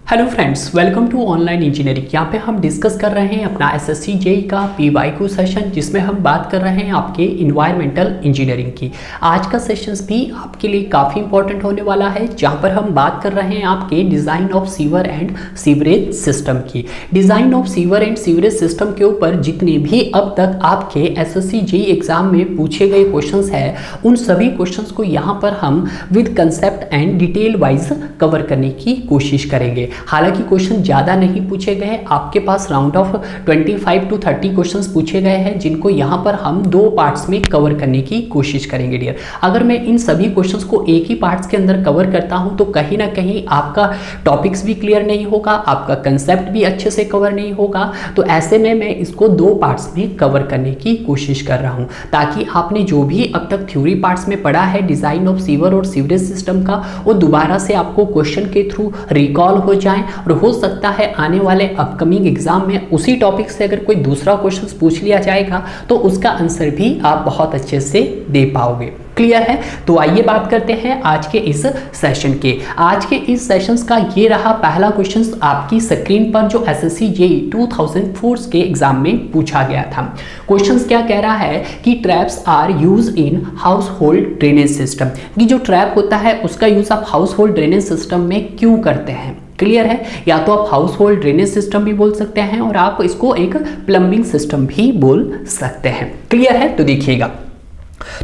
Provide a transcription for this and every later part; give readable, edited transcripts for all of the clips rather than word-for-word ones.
Hello friends, welcome to online engineering. यहाँ पे हम डिस्कस कर रहे हैं अपना एसएससी जेई का पीवाईक्यू सेशन, जिसमें हम बात कर रहे हैं आपके इन्वायरमेंटल इंजीनियरिंग की। आज का सेशंस भी आपके लिए काफ़ी इंपॉर्टेंट होने वाला है, जहाँ पर हम बात कर रहे हैं आपके design of sewer and sewerage system की। Design of sewer and sewerage system के ऊपर जितने भी अब तक आपके एसएससी जेई एग्जाम में पूछे गए क्वेश्चंस हैं, उन सभी क्वेश्चंस को यहाँ पर हम with concept and detail wise cover करने की कोशिश करेंगे। हालांकि क्वेश्चन ज़्यादा नहीं पूछे गए, आपके पास राउंड ऑफ 25 to 30 क्वेश्चंस पूछे गए हैं, जिनको यहाँ पर हम दो पार्ट्स में कवर करने की कोशिश करेंगे डियर। अगर मैं इन सभी क्वेश्चंस को एक ही पार्ट्स के अंदर कवर करता हूँ तो कहीं ना कहीं आपका टॉपिक्स भी क्लियर नहीं होगा, आपका कंसेप्ट भी अच्छे से कवर नहीं होगा। तो ऐसे में मैं इसको दो पार्ट्स में कवर करने की कोशिश कर रहा हूँ, ताकि आपने जो भी अब तक थ्योरी पार्ट्स में पढ़ा है डिज़ाइन ऑफ सीवर और सीवरेज सिस्टम का, वो दोबारा से आपको क्वेश्चन के थ्रू रिकॉल हो जाए। और हो सकता है आने वाले अपकमिंग एग्जाम में उसी टॉपिक से अगर कोई दूसरा क्वेश्चन पूछ लिया जाएगा तो उसका आंसर भी आप बहुत अच्छे से दे पाओगे। क्लियर है? तो आइए बात करते हैं आज के इस सेशन के। आज के इस सेशंस का ये रहा पहला क्वेश्चन आपकी स्क्रीन पर, जो एसएससी जेई 2004 के एग्जाम में पूछा गया था। क्वेश्चन क्या कह रहा है कि traps are use in household drainage system, कि जो ट्रैप होता है उसका यूज आप हाउस होल्ड ड्रेनेज सिस्टम में क्यों करते हैं। क्लियर है? या तो आप हाउस होल्ड ड्रेनेज सिस्टम भी बोल सकते हैं और आप इसको एक प्लम्बिंग सिस्टम भी बोल सकते हैं। क्लियर है? तो देखिएगा,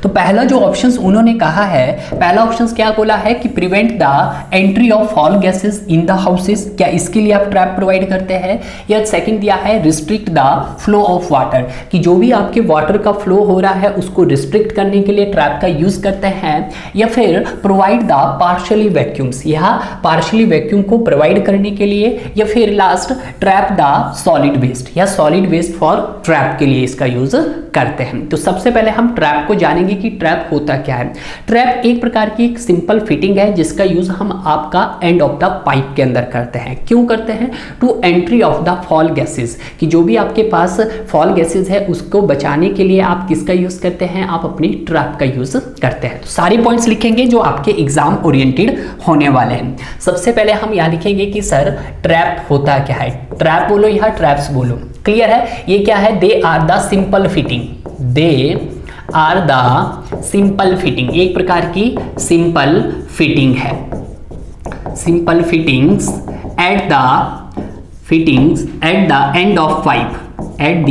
तो पहला जो ऑप्शंस उन्होंने कहा है, पहला ऑप्शंस क्या बोला है कि prevent the entry of foul gases in the houses, क्या इसके लिए आप ट्रैप प्रोवाइड करते हैं। या सेकंड दिया है restrict the flow of water, कि जो भी आपके वाटर का फ्लो हो रहा है उसको रिस्ट्रिक्ट करने के लिए ट्रैप का यूज करते हैं। या फिर प्रोवाइड द पार्शियली वैक्यूम्स, यह पार्शियली वैक्यूम को प्रोवाइड करने के लिए। या फिर last trap the solid waste, या सॉलिड वेस्ट फॉर ट्रैप के लिए इसका यूज करते हैं। तो सबसे पहले हम ट्रैप को जानेंगे कि ट्रैप होता क्या है। ट्रैप एक प्रकार की एक सिंपल फिटिंग है जिसका यूज हम आपका एंड ऑफ द पाइप के अंदर करते हैं। क्यों करते हैं? To entry of the foul gases, कि जो भी आपके पास फॉल गैसेस है उसको बचाने के लिए आप किसका यूज करते हैं, आप अपनी ट्रैप का यूज करते हैं। तो सारे पॉइंट्स लिखेंगे जो आपके एग्जाम ओरिएंटेड होने वाले हैं। सबसे पहले हम यहाँ लिखेंगे कि सर ट्रैप होता क्या है। ट्रैप बोलो या ट्रैप्स बोलो। क्लियर है? ये क्या है? They are the simple fitting, they are the simple fitting, एक प्रकार की सिंपल फिटिंग है। Simple fittings at the end of pipe, at the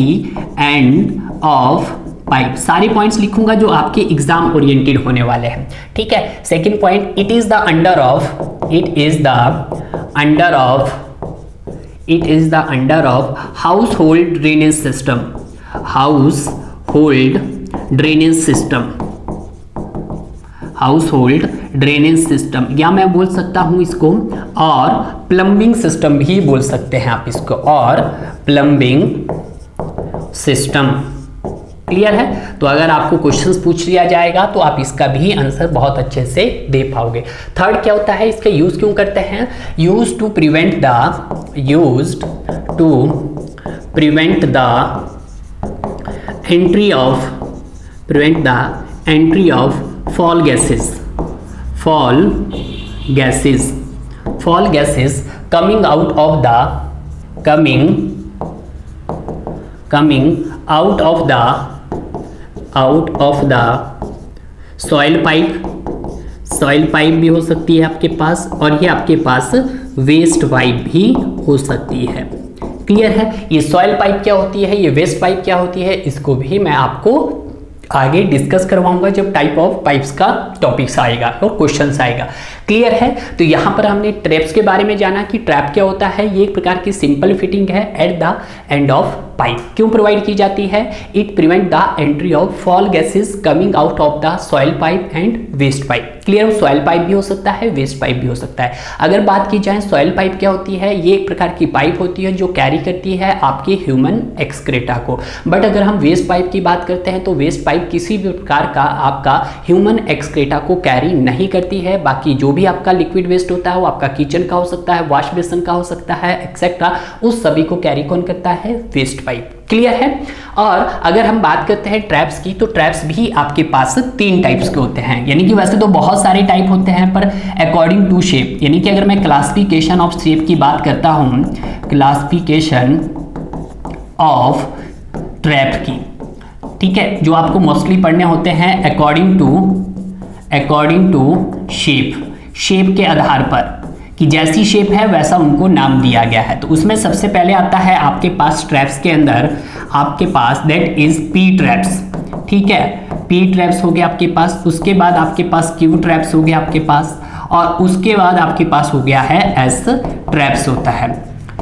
end of pipe. सारे पॉइंट्स लिखूंगा जो आपके एग्जाम ओरिएंटेड होने वाले हैं। ठीक है? Second point, it is the under of house hold drainage system, house hold drainage system, या मैं बोल सकता हूं इसको और प्लम्बिंग सिस्टम भी बोल सकते हैं आप इसको, और प्लम्बिंग सिस्टम। क्लियर है? तो अगर आपको क्वेश्चंस पूछ लिया जाएगा तो आप इसका भी आंसर बहुत अच्छे से दे पाओगे। थर्ड क्या होता है, इसका यूज क्यों करते हैं? Use to prevent the entry of foul gases coming out of the soil pipe भी हो सकती है आपके पास, और ये आपके पास वेस्ट पाइप भी हो सकती है। क्लियर है? ये सॉइल पाइप क्या होती है, ये वेस्ट पाइप क्या होती है, इसको भी मैं आपको आगे डिस्कस करवाऊंगा जब टाइप ऑफ पाइप्स का टॉपिक्स आएगा और क्वेश्चंस आएगा। क्लियर है? तो यहाँ पर हमने ट्रैप्स के बारे में जाना कि ट्रैप क्या होता है। ये एक प्रकार की सिंपल फिटिंग है at the end of pipe. क्यों प्रोवाइड की जाती है? It prevent the entry of foul gases coming out of the soil pipe and waste pipe. Clear? Soil pipe भी हो सकता है, वेस्ट पाइप भी हो सकता है। अगर बात की जाए सॉइल पाइप क्या होती है, ये एक प्रकार की पाइप होती है जो कैरी करती है आपके ह्यूमन एक्सक्रेटा को। बट अगर हम वेस्ट पाइप की बात करते हैं तो वेस्ट पाइप किसी भी प्रकार का आपका ह्यूमन एक्सक्रेटा को कैरी नहीं करती है। बाकी जो भी आपका लिक्विड वेस्ट होता है वो आपका किचन का हो सकता है, वॉश बेसिन का हो सकता है, एक्सेट्रा, उस सभी को कैरी कौन करता है? Waste pipe. क्लियर है। और अगर हम बात करते हैं ट्रैप्स की, तो ट्रैप्स भी आपके पास 3 टाइप्स के होते हैं, यानी कि वैसे तो बहुत सारे टाइप होते हैं, पर अकॉर्डिंग टू शेप, यानी कि अगर मैं क्लासिफिकेशन ऑफ शेप की बात करता हूं, क्लासिफिकेशन ऑफ ट्रैप की, ठीक है, जो आपको मोस्टली पढ़ने होते हैं अकॉर्डिंग टू शेप के आधार पर, कि जैसी शेप है वैसा उनको नाम दिया गया है। तो उसमें सबसे पहले आता है आपके पास ट्रैप्स के अंदर आपके पास दैट इज पी ट्रैप्स, ठीक है, पी ट्रैप्स हो गया आपके पास। उसके बाद आपके पास क्यू ट्रैप्स हो गया आपके पास, और उसके बाद आपके पास हो गया है एस ट्रैप्स होता है,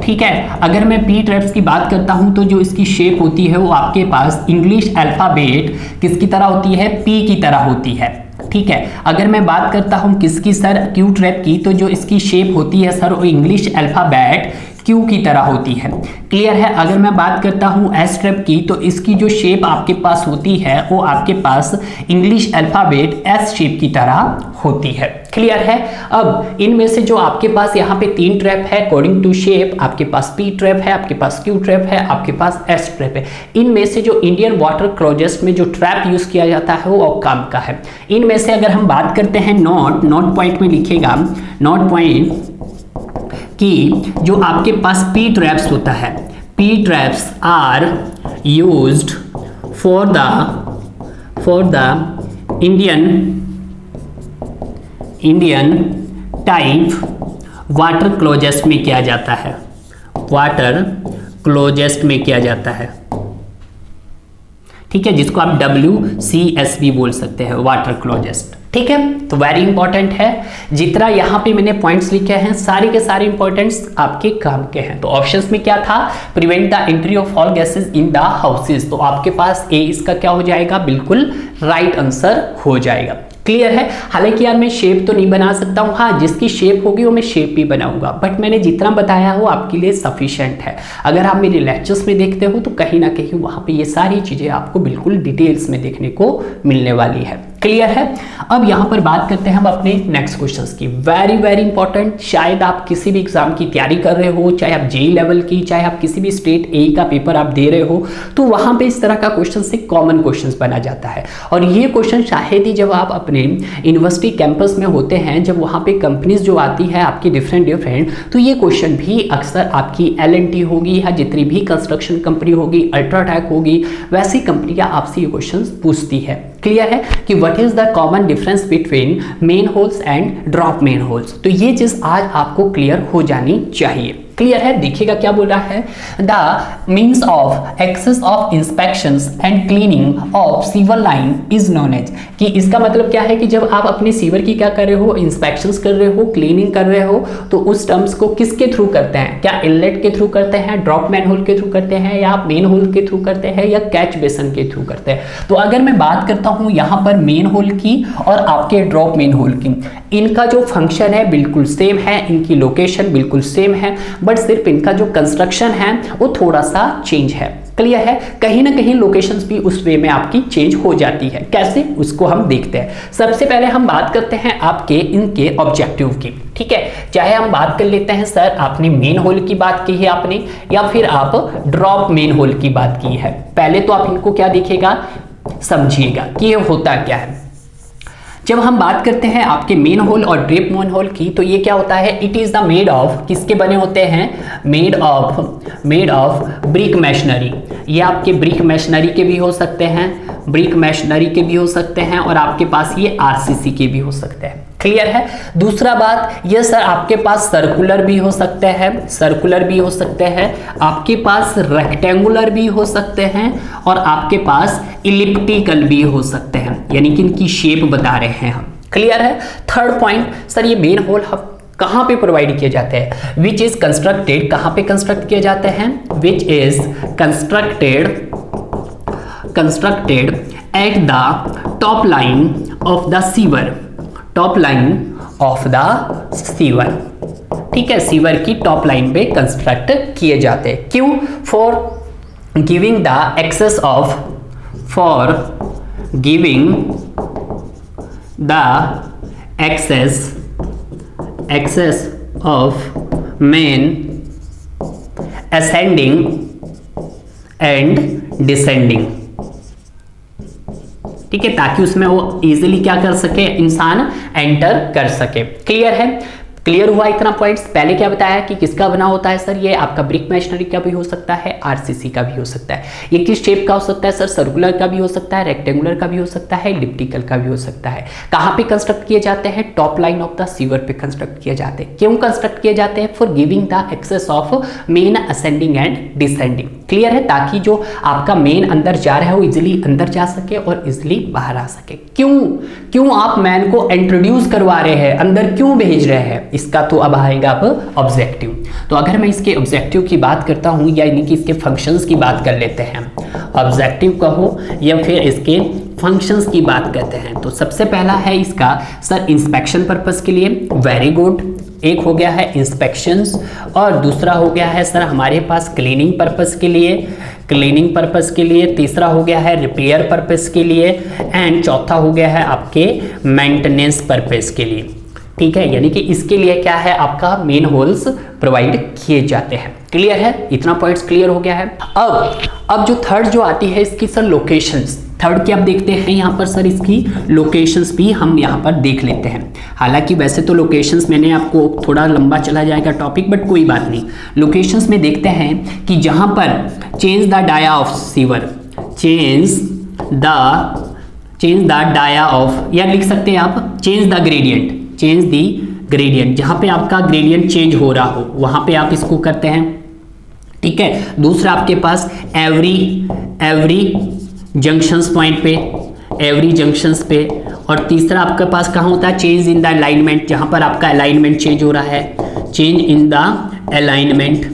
ठीक है। अगर मैं पी ट्रैप्स की बात करता हूं तो जो इसकी शेप होती है वो आपके पास इंग्लिश अल्फाबेट किसकी तरह होती है, पी की तरह होती है, ठीक है। अगर मैं बात करता हूं किसकी सर, क्यू ट्रैप की, तो जो इसकी शेप होती है सर वो इंग्लिश अल्फाबेट क्यू की तरह होती है। क्लियर है। अगर मैं बात करता हूं एस ट्रैप की, तो इसकी जो शेप आपके पास होती है वो आपके पास इंग्लिश अल्फाबेट एस शेप की तरह होती है। क्लियर है। अब इनमें से जो आपके पास यहाँ पे 3 ट्रैप है अकॉर्डिंग टू शेप, आपके पास पी ट्रैप है, आपके पास क्यू ट्रैप है, आपके पास एस ट्रैप है। इनमें से जो इंडियन वाटर क्लोजेस्ट में जो ट्रैप यूज किया जाता है वो काम का है। इनमें से अगर हम बात करते हैं नोट पॉइंट में लिखेगा, नोट पॉइंट कि जो आपके पास पी ट्रैप्स होता है, P traps are used for the Indian type water closets में किया जाता है, वाटर क्लोजेस्ट में किया जाता है, ठीक है, जिसको आप WCS भी बोल सकते हैं, वाटर क्लोजेस्ट, ठीक है। तो वेरी इंपॉर्टेंट है। जितना यहाँ पे मैंने पॉइंट्स लिखे हैं सारे के सारे इंपॉर्टेंट्स आपके काम के हैं। तो ऑप्शंस में क्या था, prevent the entry of all gases in the houses, तो आपके पास ए इसका क्या हो जाएगा, बिल्कुल राइट आंसर हो जाएगा। क्लियर है। हालांकि यार मैं शेप तो नहीं बना सकता हूँ, हाँ जिसकी शेप होगी वो मैं शेप भी बनाऊंगा, बट मैंने जितना बताया हो आपके लिए सफिशिएंट है। अगर आप मेरे लेक्चर्स में देखते हो तो कहीं ना कहीं वहाँ पे ये सारी चीज़ें आपको बिल्कुल डिटेल्स में देखने को मिलने वाली है। क्लियर है। अब यहाँ पर बात करते हैं हम अपने नेक्स्ट क्वेश्चंस की। वेरी वेरी इंपॉर्टेंट, शायद आप किसी भी एग्जाम की तैयारी कर रहे हो, चाहे आप जेई लेवल की, चाहे आप किसी भी स्टेट ए का पेपर आप दे रहे हो, तो वहाँ पे इस तरह का क्वेश्चन से कॉमन क्वेश्चन बना जाता है। और ये क्वेश्चन शायद ही जब आप अपने यूनिवर्सिटी कैंपस में होते हैं, जब वहाँ पे कंपनीज जो आती है आपकी डिफरेंट, तो ये क्वेश्चन भी अक्सर आपकी LNT होगी या जितनी भी कंस्ट्रक्शन कंपनी होगी, अल्ट्राटेक होगी, वैसी कंपनियां आपसे ये क्वेश्चन पूछती है। क्लियर है कि what is the common difference between main holes and drop main holes, तो ये चीज आज आपको क्लियर हो जानी चाहिए। क्लियर है। देखिएगा क्या बोल रहा है, the means of access of inspections and cleaning of sewer line is known as, कि इसका मतलब क्या है कि जब आप अपने सीवर की क्या कर रहे हो, इंस्पेक्शंस कर रहे हो, क्लीनिंग कर रहे हो, तो उस टर्म्स को किसके थ्रू करते हैं, क्या इनलेट के थ्रू करते हैं, ड्रॉप मैन होल के थ्रू करते हैं, या मेन होल के थ्रू करते हैं, या कैच बेसन के थ्रू करते हैं। तो अगर मैं बात करता हूं यहां पर मेन होल की और आपके ड्रॉप मेन होल की, इनका जो फंक्शन है बिल्कुल सेम है, इनकी लोकेशन बिल्कुल सेम है, बट सिर्फ इनका जो कंस्ट्रक्शन है वो थोड़ा सा चेंज है। क्लियर है। कहीं ना कहीं लोकेशंस भी उस वे में आपकी चेंज हो जाती है, कैसे उसको हम देखते हैं। सबसे पहले हम बात करते हैं आपके इनके ऑब्जेक्टिव की, ठीक है। चाहे हम बात कर लेते हैं सर आपने मेन होल की बात की है आपने, या फिर आप ड्रॉप मेन होल की बात की है। पहले तो आप इनको क्या देखिएगा, समझिएगा कि ये होता क्या है। जब हम बात करते हैं आपके मेन होल और ड्रॉप मेन होल की, तो ये क्या होता है, it is the made of, किसके बने होते हैं, मेड ऑफ ब्रिक मैशनरी। ये आपके ब्रिक मैशनरी के भी हो सकते हैं, ब्रिक मैशनरी के भी हो सकते हैं, और आपके पास ये RCC के भी हो सकते हैं। क्लियर है। दूसरा बात ये सर आपके पास सर्कुलर भी हो सकते हैं, सर्कुलर भी हो सकते हैं, आपके पास रेक्टेंगुलर भी हो सकते हैं, और आपके पास इलिप्टिकल भी हो सकते हैं, यानी कि इनकी शेप बता रहे हैं हम। क्लियर है। थर्ड पॉइंट सर ये मेन होल कहाँ पे प्रोवाइड किए जाते हैं, विच इज कंस्ट्रक्टेड, कहाँ पे कंस्ट्रक्ट किए जाते हैं, विच is constructed at the top line of the sewer, top line of the sewer, ठीक है, सीवर की टॉप लाइन पे कंस्ट्रक्ट किए जाते हैं। क्यों, for giving the access of, for giving the access of men and descending, ठीक है, ताकि उसमें वो इजीली क्या कर सके, इंसान एंटर कर सके। क्लियर है? क्लियर हुआ इतना पॉइंट्स? पहले क्या बताया कि किसका बना होता है सर, ये आपका ब्रिक मैशनरी का भी हो सकता है, आरसीसी का भी हो सकता है। ये किस शेप का हो सकता है सर, सर्कुलर का भी हो सकता है, रेक्टेंगुलर का भी हो सकता है, इलिप्टिकल का भी हो सकता है। कहाँ पे कंस्ट्रक्ट किए जाते हैं, top line of the sewer पे कंस्ट्रक्ट किए जाते हैं। क्यों कंस्ट्रक्ट किए जाते हैं, for giving the access of men ascending and descending. Clear है? ताकि जो आपका मेन अंदर जा रहा है वो इजिली अंदर जा सके और इजिली बाहर आ सके। क्यों आप मैन को इंट्रोड्यूस करवा रहे हैं, अंदर क्यों भेज रहे हैं, इसका तो अब आएगा अब ऑब्जेक्टिव। तो अगर मैं इसके ऑब्जेक्टिव की बात करता हूं या यानी कि इसके फंक्शंस की बात कर लेते हैं, ऑब्जेक्टिव कहो या फिर इसके फंक्शंस की बात करते हैं, तो सबसे पहला है इसका सर इंस्पेक्शन पर्पस के लिए। वेरी गुड, एक हो गया है इंस्पेक्शंस और दूसरा हो गया है सर हमारे पास क्लीनिंग पर्पस के लिए, क्लीनिंग पर्पस के लिए, तीसरा हो गया है रिपेयर पर्पस के लिए एंड चौथा हो गया है आपके मेंटेनेंस पर्पस के लिए। ठीक है, यानी कि इसके लिए क्या है, आपका मेन होल्स प्रोवाइड किए जाते हैं। क्लियर है? इतना पॉइंट्स क्लियर हो गया है। अब जो थर्ड जो आती है इसकी सर लोकेशंस, थर्ड की आप देखते हैं यहाँ पर सर इसकी लोकेशंस भी हम यहाँ पर देख लेते हैं। हालांकि वैसे तो लोकेशंस मैंने आपको थोड़ा लंबा चला जाएगा टॉपिक, बट कोई बात नहीं। लोकेशंस में देखते हैं कि जहाँ पर change the dia of sewer, change the dia of, या लिख सकते हैं आप change the gradient, change the gradient, जहाँ पे आपका ग्रेडियंट चेंज हो रहा हो वहाँ पे आप इसको करते हैं। ठीक है, दूसरा आपके पास एवरी जंक्शंस पॉइंट पे, एवरी जंक्शंस पे, और तीसरा आपके पास कहाँ होता है, चेंज इन द अलाइनमेंट, जहाँ पर आपका अलाइनमेंट चेंज हो रहा है, चेंज इन द अलाइनमेंट।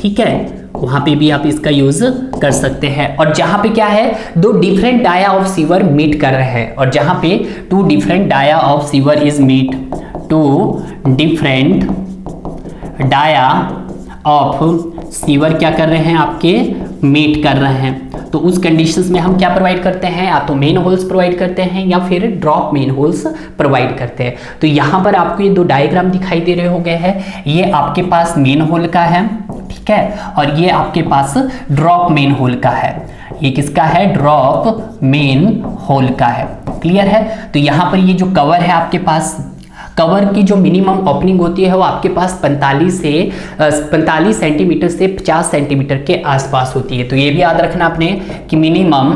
ठीक है, वहाँ पे भी आप इसका यूज कर सकते हैं। और जहाँ पे क्या है, दो different dia of sewer meet कर रहे हैं, और जहाँ पे two different dia of sewer is meet, two different dia of sewer क्या कर रहे हैं, आपके मीट कर रहे हैं, तो उस कंडीशंस में हम क्या प्रोवाइड करते हैं, या तो मेन होल्स प्रोवाइड करते हैं या फिर ड्रॉप मेन होल्स प्रोवाइड करते हैं। तो यहाँ पर आपको ये दो डायग्राम दिखाई दे रहे हो गए हैं, ये आपके पास मेन होल का है, ठीक है, और ये आपके पास ड्रॉप मेन होल का है। ये किसका है, ड्रॉप मेन होल का है। क्लियर है? तो यहाँ पर ये जो कवर है आपके पास, कवर की जो मिनिमम ओपनिंग होती है वो आपके पास 45 सेंटीमीटर से 50 सेंटीमीटर के आसपास होती है। तो ये भी याद रखना आपने कि minimum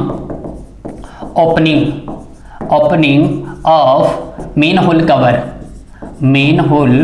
opening of main whole cover, main whole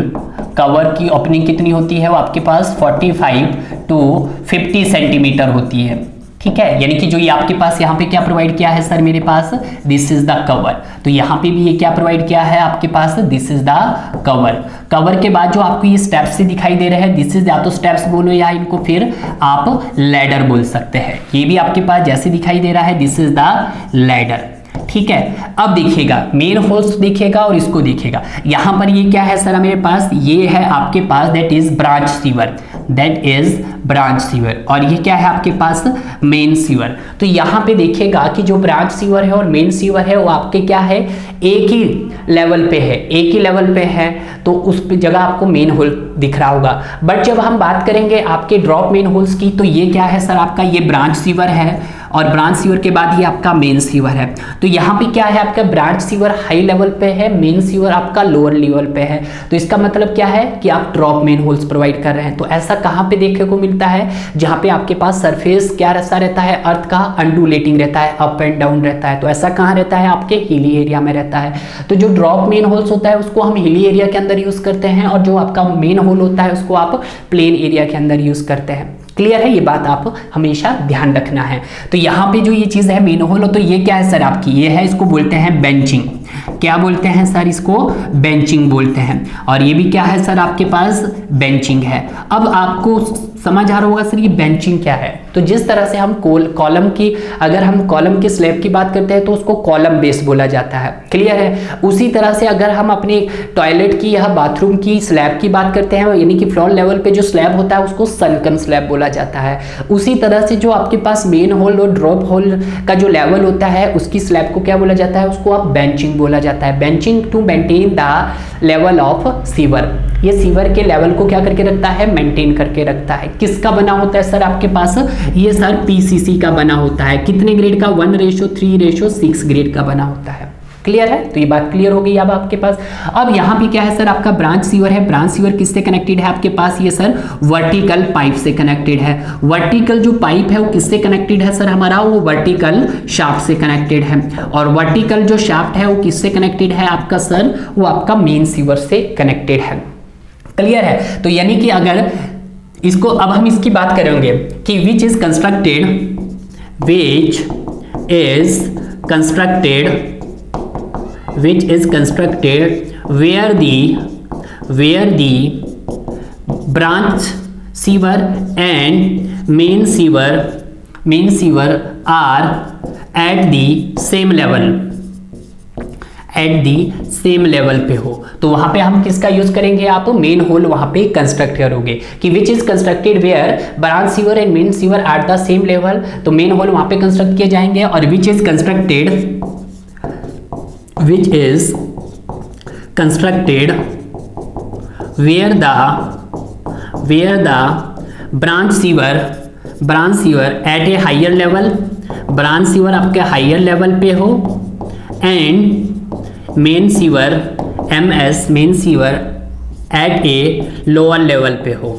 cover की ओपनिंग कितनी होती है, वो आपके पास 45 to 50 सेंटीमीटर होती है। ठीक है, यानी कि जो ये आपके पास यहाँ पे क्या प्रोवाइड किया है सर, मेरे पास दिस इज द कवर, तो यहाँ पे भी ये क्या प्रोवाइड किया है आपके पास, this is the cover. Cover के बाद जो आपको ये स्टेप्स से दिखाई दे रहे हैं, दिस इज, या तो स्टेप्स बोलो या इनको फिर आप लैडर बोल सकते हैं। ये भी आपके पास जैसे दिखाई दे रहा है, दिस इज द लैडर। ठीक है, अब देखिएगा मेन होल्स देखिएगा और इसको देखिएगा, यहां पर ये क्या है सर मेरे पास, ये है आपके पास that is branch sewer, that is branch sewer, और ये क्या है आपके पास, मेन सीवर। तो यहां पे देखिएगा कि जो ब्रांच सीवर है और मेन सीवर है वो आपके क्या है, एक ही लेवल पे है, एक ही लेवल पे है, तो उस जगह आपको मेन होल दिख रहा होगा। बट जब हम बात करेंगे आपके ड्रॉप मेन होल्स की, तो ये क्या है सर आपका, ये ब्रांच सीवर है, और ब्रांच सीवर के बाद ये आपका मेन सीवर है। तो यहाँ पे क्या है, आपका ब्रांच सीवर हाई लेवल पे है, मेन सीवर आपका लोअर लेवल पे है। तो इसका मतलब क्या है कि आप ड्रॉप मेन होल्स प्रोवाइड कर रहे हैं। तो ऐसा कहाँ पे देखने को मिलता है, जहाँ पे आपके पास सरफेस क्या ऐसा रहता है, अर्थ का अंडुलेटिंग रहता है, अप एंड डाउन रहता है। तो ऐसा कहाँ रहता है, आपके हिली एरिया में रहता है। तो जो ड्रॉप मेन होल्स होता है उसको हम हिली एरिया के अंदर यूज करते हैं, और जो आपका मेन होल होता है उसको आप प्लेन एरिया के अंदर यूज करते हैं। क्लियर है, ये बात आप हमेशा ध्यान रखना है। तो यहाँ पे जो ये चीज़ है मेन होल, तो ये क्या है सर आपकी, ये है, इसको बोलते हैं बेंचिंग। क्या बोलते हैं सर, इसको बेंचिंग बोलते हैं। और ये भी क्या है सर आपके पास, बेंचिंग है। अब आपको समझ आ रहा होगा सर ये बेंचिंग क्या है। तो जिस तरह से हम कॉलम की, अगर हम कॉलम के स्लैब की बात करते हैं तो उसको कॉलम बेस बोला जाता है। क्लियर है, उसी तरह से अगर हम अपने टॉयलेट की या बाथरूम की स्लैब की बात करते हैं, यानी कि फ्लोर लेवल पे जो स्लैब होता है उसको सनकन स्लैब बोला जाता है। उसी तरह से जो आपके पास मेन होल और ड्रॉप होल का जो लेवल होता है उसकी स्लैब को क्या बोला जाता है, उसको आप बेंचिंग बोला जाता है। Benching to maintain the level of sewer, ये सीवर के लेवल को क्या करके रखता है, मेंटेन करके रखता है। किसका बना होता है सर आपके पास, ये सर पीसीसी का बना होता है। कितने ग्रेड का, 1:3:6 ग्रेड का बना होता है। क्लियर है, तो ये बात क्लियर हो गई अब आपके पास। अब यहाँ पे क्या है सर, आपका ब्रांच सीवर है। ब्रांच सीवर किससे कनेक्टेड है आपके पास, ये सर वर्टिकल पाइप से कनेक्टेड है। वर्टिकल जो पाइप है वो किससे कनेक्टेड है सर हमारा, वो वर्टिकल शाफ्ट से कनेक्टेड है। और वर्टिकल जो शाफ्ट है वो किससे कनेक्टेड है आपका सर, वो आपका मेन सीवर से कनेक्टेड है। क्लियर है, तो यानी कि अगर इसको अब हम इसकी बात करेंगे कि which is constructed where the branch sewer and main sewer are at the same level पे हो, तो वहां पे हम किसका यूज करेंगे, आप मेन होल वहां पे कंस्ट्रक्ट करोगे कि which is constructed where branch sewer and main sewer at the same level, तो मेन होल वहां पे कंस्ट्रक्ट किए जाएंगे। और which is constructed where the branch sewer at a higher level, branch sewer आपके हायर लेवल पे हो, and main sewer main sewer at a lower level पे हो,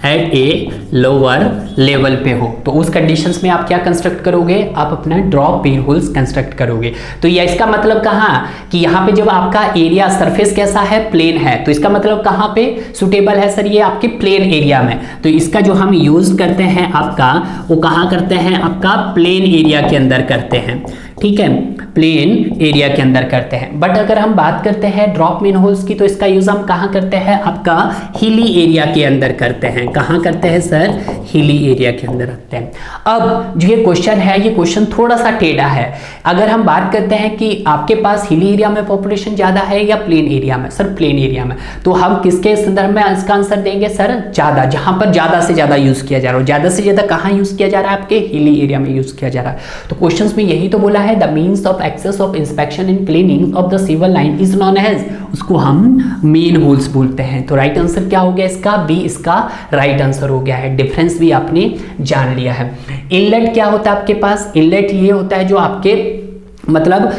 एट ए लोअर लेवल पे हो। तो उस कंडीशंस में आप क्या कंस्ट्रक्ट करोगे, आप अपना ड्रॉप मेन होल्स कंस्ट्रक्ट करोगे। तो ये इसका मतलब कहाँ कि यहाँ पे जब आपका एरिया सरफेस कैसा है, प्लेन है, तो इसका मतलब कहाँ पे सुटेबल है सर, ये आपके प्लेन एरिया में। तो इसका जो हम यूज करते हैं आपका, वो कहाँ करते हैं, आपका प्लेन एरिया के अंदर करते हैं। ठीक है, प्लेन एरिया के अंदर करते हैं। बट अगर हम बात करते हैं ड्रॉप मेन होल्स की, तो इसका यूज हम कहाँ करते हैं, आपका हिली एरिया के अंदर करते हैं। कहाँ करते हैं सर, हिली एरिया के अंदर रखते हैं। अब जो ये क्वेश्चन है, ये क्वेश्चन थोड़ा सा टेढ़ा है। अगर हम बात करते हैं कि आपके पास हिली एरिया में पॉपुलेशन ज्यादा है या प्लेन एरिया में, सर प्लेन एरिया में, तो हम किसके संदर्भ में इसका आंसर देंगे सर, ज्यादा, जहां पर ज्यादा से ज्यादा यूज किया जा रहा है। ज्यादा से ज्यादा कहाँ यूज किया जा रहा है, आपके हिली एरिया में यूज किया जा रहा है। तो क्वेश्चन में यही तो बोला है, the means of access of inspection and cleaning of the sewer line is known as, उसको हम मेन होल्स बोलते हैं। तो राइट आंसर क्या हो गया इसका, बी इसका राइट आंसर हो गया है। डिफरेंस भी आपने जान लिया है। इनलेट क्या होता है आपके पास, इनलेट ये होता है जो आपके मतलब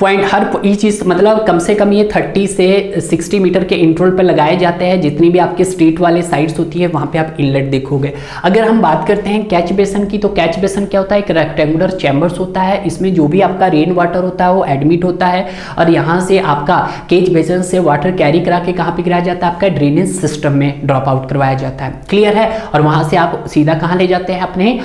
पॉइंट हर चीज मतलब कम से कम ये 30 से 60 मीटर के इंटरवल पर लगाए जाते हैं। जितनी भी आपके स्ट्रीट वाले साइड्स होती है वहां पे आप इनलेट देखोगे। अगर हम बात करते हैं कैच बेसन की, तो कैच बेसन क्या होता है, एक रेक्टेंगुलर चैम्बर्स होता है। इसमें जो भी आपका रेन वाटर होता है वो एडमिट होता है और यहाँ से आपका कैच बेसन से वाटर कैरी करा के कहाँ पे गिराया जाता है, आपका ड्रेनेज सिस्टम में ड्रॉप आउट करवाया जाता है। क्लियर है, और वहां से आप सीधा कहाँ ले जाते हैं, अपने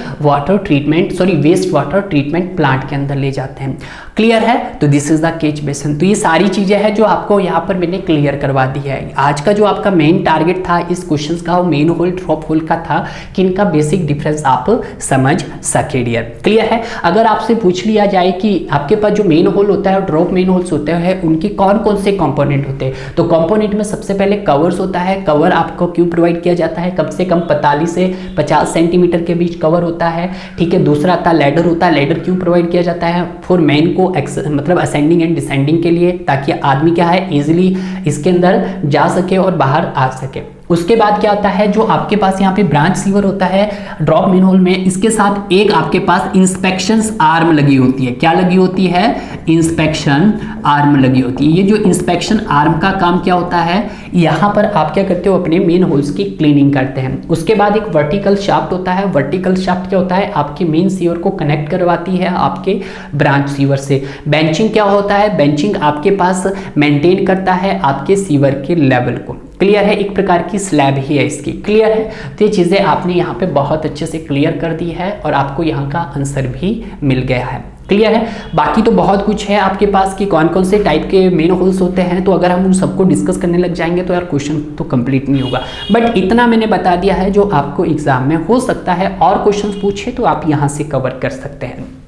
वेस्ट वाटर ट्रीटमेंट प्लांट के अंदर ले जाते हैं। क्लियर है, तो दिस इज द कैच बेसन। तो ये सारी चीजें हैं जो आपको यहाँ पर मैंने क्लियर करवा दी है। आज का जो आपका मेन टारगेट था इस क्वेश्चन का, वो मेन होल ड्रॉप होल का था कि इनका बेसिक डिफरेंस आप समझ सके डियर। क्लियर है, अगर आपसे पूछ लिया जाए कि आपके पास जो मेन होल होता है और ड्रॉप मेन होल्स होते हैं उनके कौन कौन से कंपोनेंट होते हैं, तो कंपोनेंट में सबसे पहले कवर्स होता है। कवर आपको क्यों प्रोवाइड किया जाता है, कम से कम 45 से 50 सेंटीमीटर के बीच कवर होता है। ठीक है, दूसरा आता है लैडर होता है। लैडर क्यों प्रोवाइड किया जाता है, फॉर मैन को मतलब असेंडिंग एंड डिसेंडिंग के लिए, ताकि आदमी क्या है इजीली इसके अंदर जा सके और बाहर आ सके। उसके बाद क्या होता है, जो आपके पास यहाँ पे ब्रांच सीवर होता है ड्रॉप मेन होल में, इसके साथ एक आपके पास इंस्पेक्शन आर्म लगी होती है। क्या लगी होती है, इंस्पेक्शन आर्म लगी होती है। ये जो इंस्पेक्शन आर्म का काम क्या होता है, यहाँ पर आप क्या करते हो, अपने मेन होल्स की क्लीनिंग करते हैं। उसके बाद एक वर्टिकल शाफ्ट होता है। वर्टिकल शाफ्ट क्या होता है, आपके मेन सीवर को कनेक्ट करवाती है आपके ब्रांच सीवर से। बेंचिंग क्या होता है, बेंचिंग आपके पास मेंटेन करता है आपके सीवर के लेवल को। क्लियर है, एक प्रकार की स्लैब ही है इसकी। क्लियर है, तो ये चीज़ें आपने यहाँ पे बहुत अच्छे से क्लियर कर दी है और आपको यहाँ का आंसर भी मिल गया है। क्लियर है, बाकी तो बहुत कुछ है आपके पास कि कौन कौन से टाइप के मेन होल्स होते हैं, तो अगर हम उन सबको डिस्कस करने लग जाएंगे तो यार क्वेश्चन तो कंप्लीट नहीं होगा। बट इतना मैंने बता दिया है जो आपको एग्जाम में हो सकता है और क्वेश्चन पूछे तो आप यहाँ से कवर कर सकते हैं।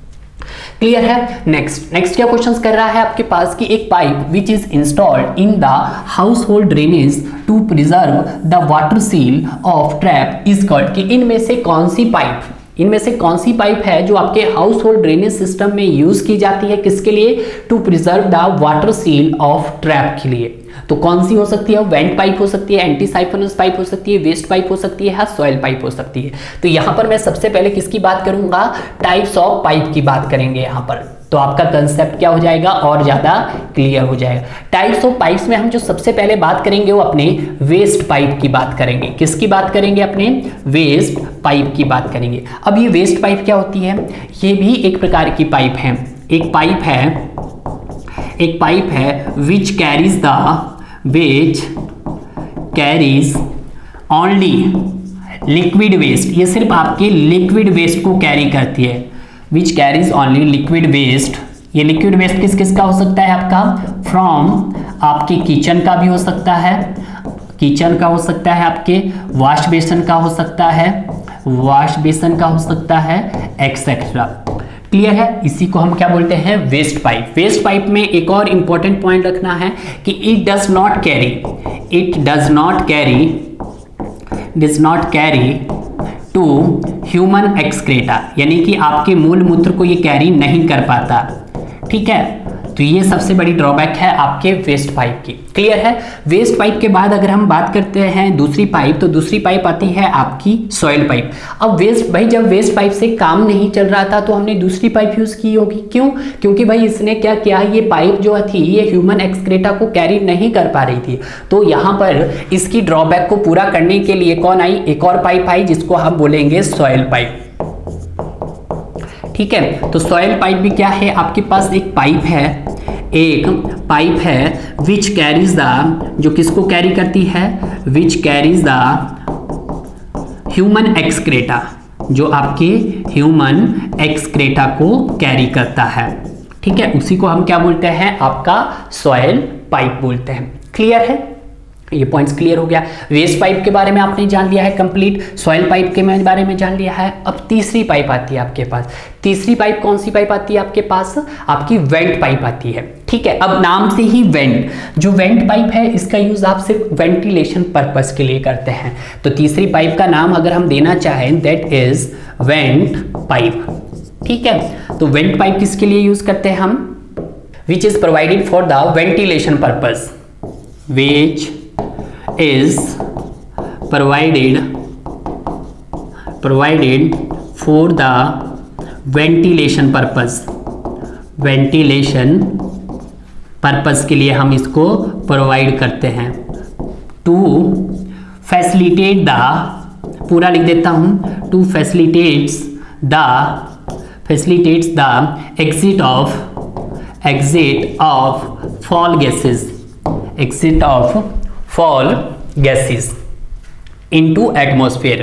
क्लियर है, नेक्स्ट क्या क्वेश्चंस कर रहा है आपके पास कि एक pipe which is installed in the household drainage to preserve the water seal of trap is called, कि इनमें से कौन सी पाइप इनमें से कौन सी पाइप है जो आपके हाउस होल्ड ड्रेनेज सिस्टम में यूज की जाती है, किसके लिए? To preserve the water seal of trap के लिए। तो कौन सी हो सकती है? वेंट पाइप हो सकती है, एंटी साइफोनस पाइप हो सकती है, वेस्ट पाइप हो सकती है, सॉइल पाइप हो सकती है। तो यहां पर मैं सबसे पहले किसकी बात करूंगा? टाइप्स ऑफ पाइप की बात करेंगे यहां पर, तो आपका कंसेप्ट क्या हो जाएगा और ज्यादा क्लियर हो जाएगा। टाइप्स ऑफ पाइप्स में हम जो सबसे पहले बात करेंगे वो अपने वेस्ट पाइप की बात करेंगे। किसकी बात करेंगे? अपने वेस्ट पाइप की बात करेंगे। अब ये वेस्ट पाइप क्या होती है? ये भी एक प्रकार की पाइप है। एक पाइप है which carries only liquid waste. ये सिर्फ आपके लिक्विड वेस्ट को कैरी करती है। Which carries only liquid waste. ये लिक्विड वेस्ट किस किस का हो सकता है आपका? फ्रॉम आपके किचन का भी हो सकता है, किचन का हो सकता है, आपके वॉश बेसन का हो सकता है, एक्सेट्रा। क्लियर है? इसी को हम क्या बोलते हैं? Waste pipe. वेस्ट पाइप में एक और इंपॉर्टेंट पॉइंट रखना है कि it does not carry to human excreta, यानी कि आपके मूल मूत्र को ये कैरी नहीं कर पाता। ठीक है, तो ये सबसे बड़ी ड्रॉबैक है आपके वेस्ट पाइप की। क्लियर है? वेस्ट पाइप के बाद अगर हम बात करते हैं दूसरी पाइप, तो दूसरी पाइप आती है आपकी सॉइल पाइप। अब जब वेस्ट पाइप से काम नहीं चल रहा था तो हमने दूसरी पाइप यूज की होगी। क्यों? क्योंकि भाई इसने क्या किया, ये पाइप जो थी ये ह्यूमन एक्सक्रेटा को कैरी नहीं कर पा रही थी। तो यहाँ पर इसकी ड्रॉबैक को पूरा करने के लिए कौन आई? एक और पाइप आई जिसको हम बोलेंगे सॉइल पाइप। ठीक है, तो सॉइल पाइप भी क्या है? आपके पास एक पाइप है विच कैरीज द, जो किसको कैरी करती है? Which carries the human excreta, जो आपके ह्यूमन एक्सक्रेटा को कैरी करता है। ठीक है, उसी को हम क्या बोलते हैं? आपका सॉइल पाइप बोलते हैं। क्लियर है? ये पॉइंट्स क्लियर हो गया। वेस्ट पाइप के बारे में आपने जान लिया है कंप्लीट, सॉइल पाइप के बारे में जान लिया है। अब तीसरी पाइप आती है आपके पास। तीसरी पाइप कौन सी पाइप आती है आपके पास? आपकी वेंट पाइप आती है। ठीक है, अब नाम से ही वेंट, जो वेंट पाइप है इसका यूज आप सिर्फ वेंटिलेशन पर्पस के लिए करते हैं। तो तीसरी पाइप का नाम अगर हम देना चाहें दैट इज वेंट पाइप। ठीक है, तो वेंट पाइप किसके लिए यूज करते हैं हम? Which is provided for the ventilation purpose, which is provided for the ventilation purpose के लिए हम इसको प्रोवाइड करते हैं। to facilitate the, पूरा लिख देता हूं, to facilitates the exit of fall gases into atmosphere,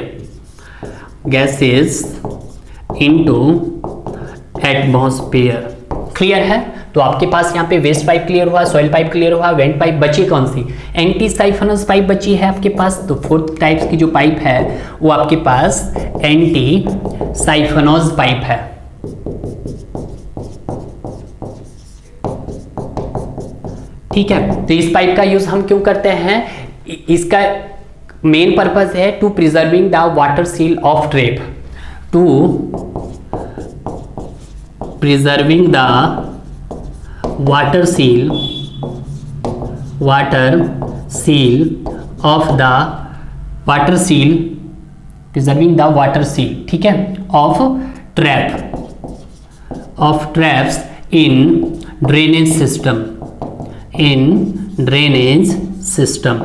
clear है? तो आपके पास यहाँ पे वेस्ट पाइप क्लियर हुआ, सॉइल पाइप क्लियर हुआ, वेंट पाइप बची कौन सी? एंटी साइफोनस पाइप बची है आपके पास। तो फोर्थ टाइप्स की जो पाइप है वो आपके पास एंटी साइफोनस पाइप है। ठीक है, तो इस पाइप का यूज हम क्यों करते हैं? इसका मेन पर्पस है to preserving the water seal of trap, preserving the water seal of the preserving the water seal, ठीक है, of traps in drainage system.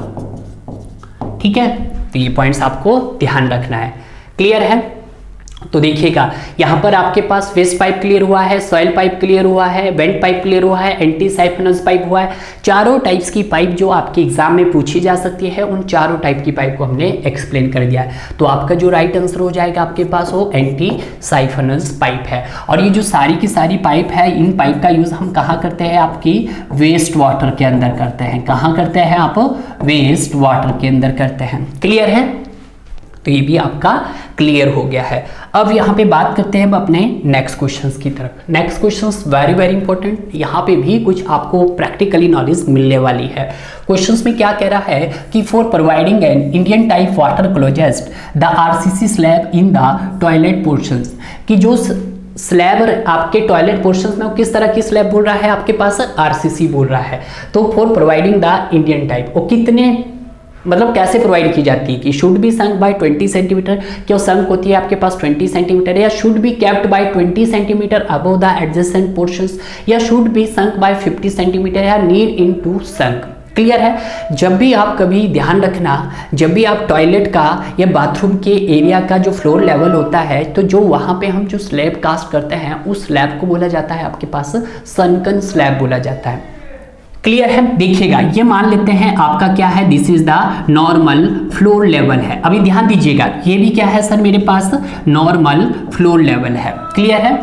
ठीक है, तो ये पॉइंट्स आपको ध्यान रखना है। क्लियर है? तो देखिएगा यहां पर आपके पास वेस्ट पाइप क्लियर हुआ है, सॉइल पाइप क्लियर हुआ है, वेंट पाइप क्लियर हुआ है, एंटी साइफोनस पाइप हुआ है। चारों टाइप्स की पाइप जो आपके एग्जाम में पूछी जा सकती है, उन चारों टाइप की पाइप को हमने एक्सप्लेन कर दिया है। तो आपका जो राइट आंसर हो जाएगा आपके पास वो एंटी साइफोनस पाइप है। और ये जो सारी की सारी पाइप है, इन पाइप का यूज हम कहाँ करते हैं? आपकी वेस्ट वाटर के अंदर करते हैं। कहाँ करते हैं आप? वेस्ट वाटर के अंदर करते हैं। क्लियर है? तो ये भी आपका क्लियर हो गया है। अब यहाँ पे बात करते हैं हम अपने नेक्स्ट क्वेश्चंस की तरफ। Next questions very very important, यहाँ पे भी कुछ आपको प्रैक्टिकली नॉलेज मिलने वाली है। क्वेश्चंस में क्या कह रहा है कि for providing an Indian type water closest the RCC slab in the toilet portions, कि जो स्लैब आपके टॉयलेट पोर्शंस में वो किस तरह की स्लैब बोल रहा है, आपके पास आरसीसी बोल रहा है। तो for providing the Indian type, वो कितने मतलब कैसे प्रोवाइड की जाती है कि should be sunk by 20 centimetre, क्या संक होती है आपके पास 20 सेंटीमीटर, या should be kept by 20 centimetre above the adjacent portions, या should be sunk by 50 centimetre, या need in to sunk. Clear है। जब भी आप कभी ध्यान रखना, जब भी आप टॉयलेट का या बाथरूम के एरिया का जो फ्लोर लेवल होता है, तो जो वहाँ पे हम जो स्लैब कास्ट करते हैं उस स्लैब को बोला जाता है आपके पास सनकन स्लैब बोला जाता है। क्लियर है। देखिएगा, ये मान लेते हैं आपका क्या है, this is the normal floor level है। अभी ध्यान दीजिएगा, ये भी क्या है सर, मेरे पास नॉर्मल फ्लोर लेवल है। क्लियर है।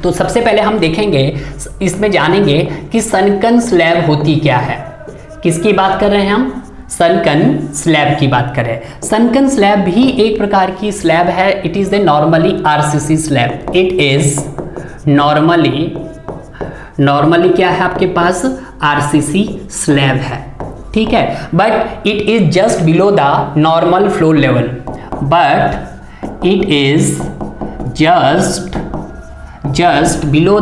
तो सबसे पहले हम देखेंगे, इसमें जानेंगे कि सनकन स्लैब होती क्या है। किसकी बात कर रहे हैं हम, सनकन स्लैब की बात कर रहे हैं। सनकन स्लैब भी एक प्रकार की स्लैब है। It is the normally RCC slab. It is normally क्या है आपके पास, आरसीसी स्लैब है। ठीक है। But it is just below the normal floor level, but it is just below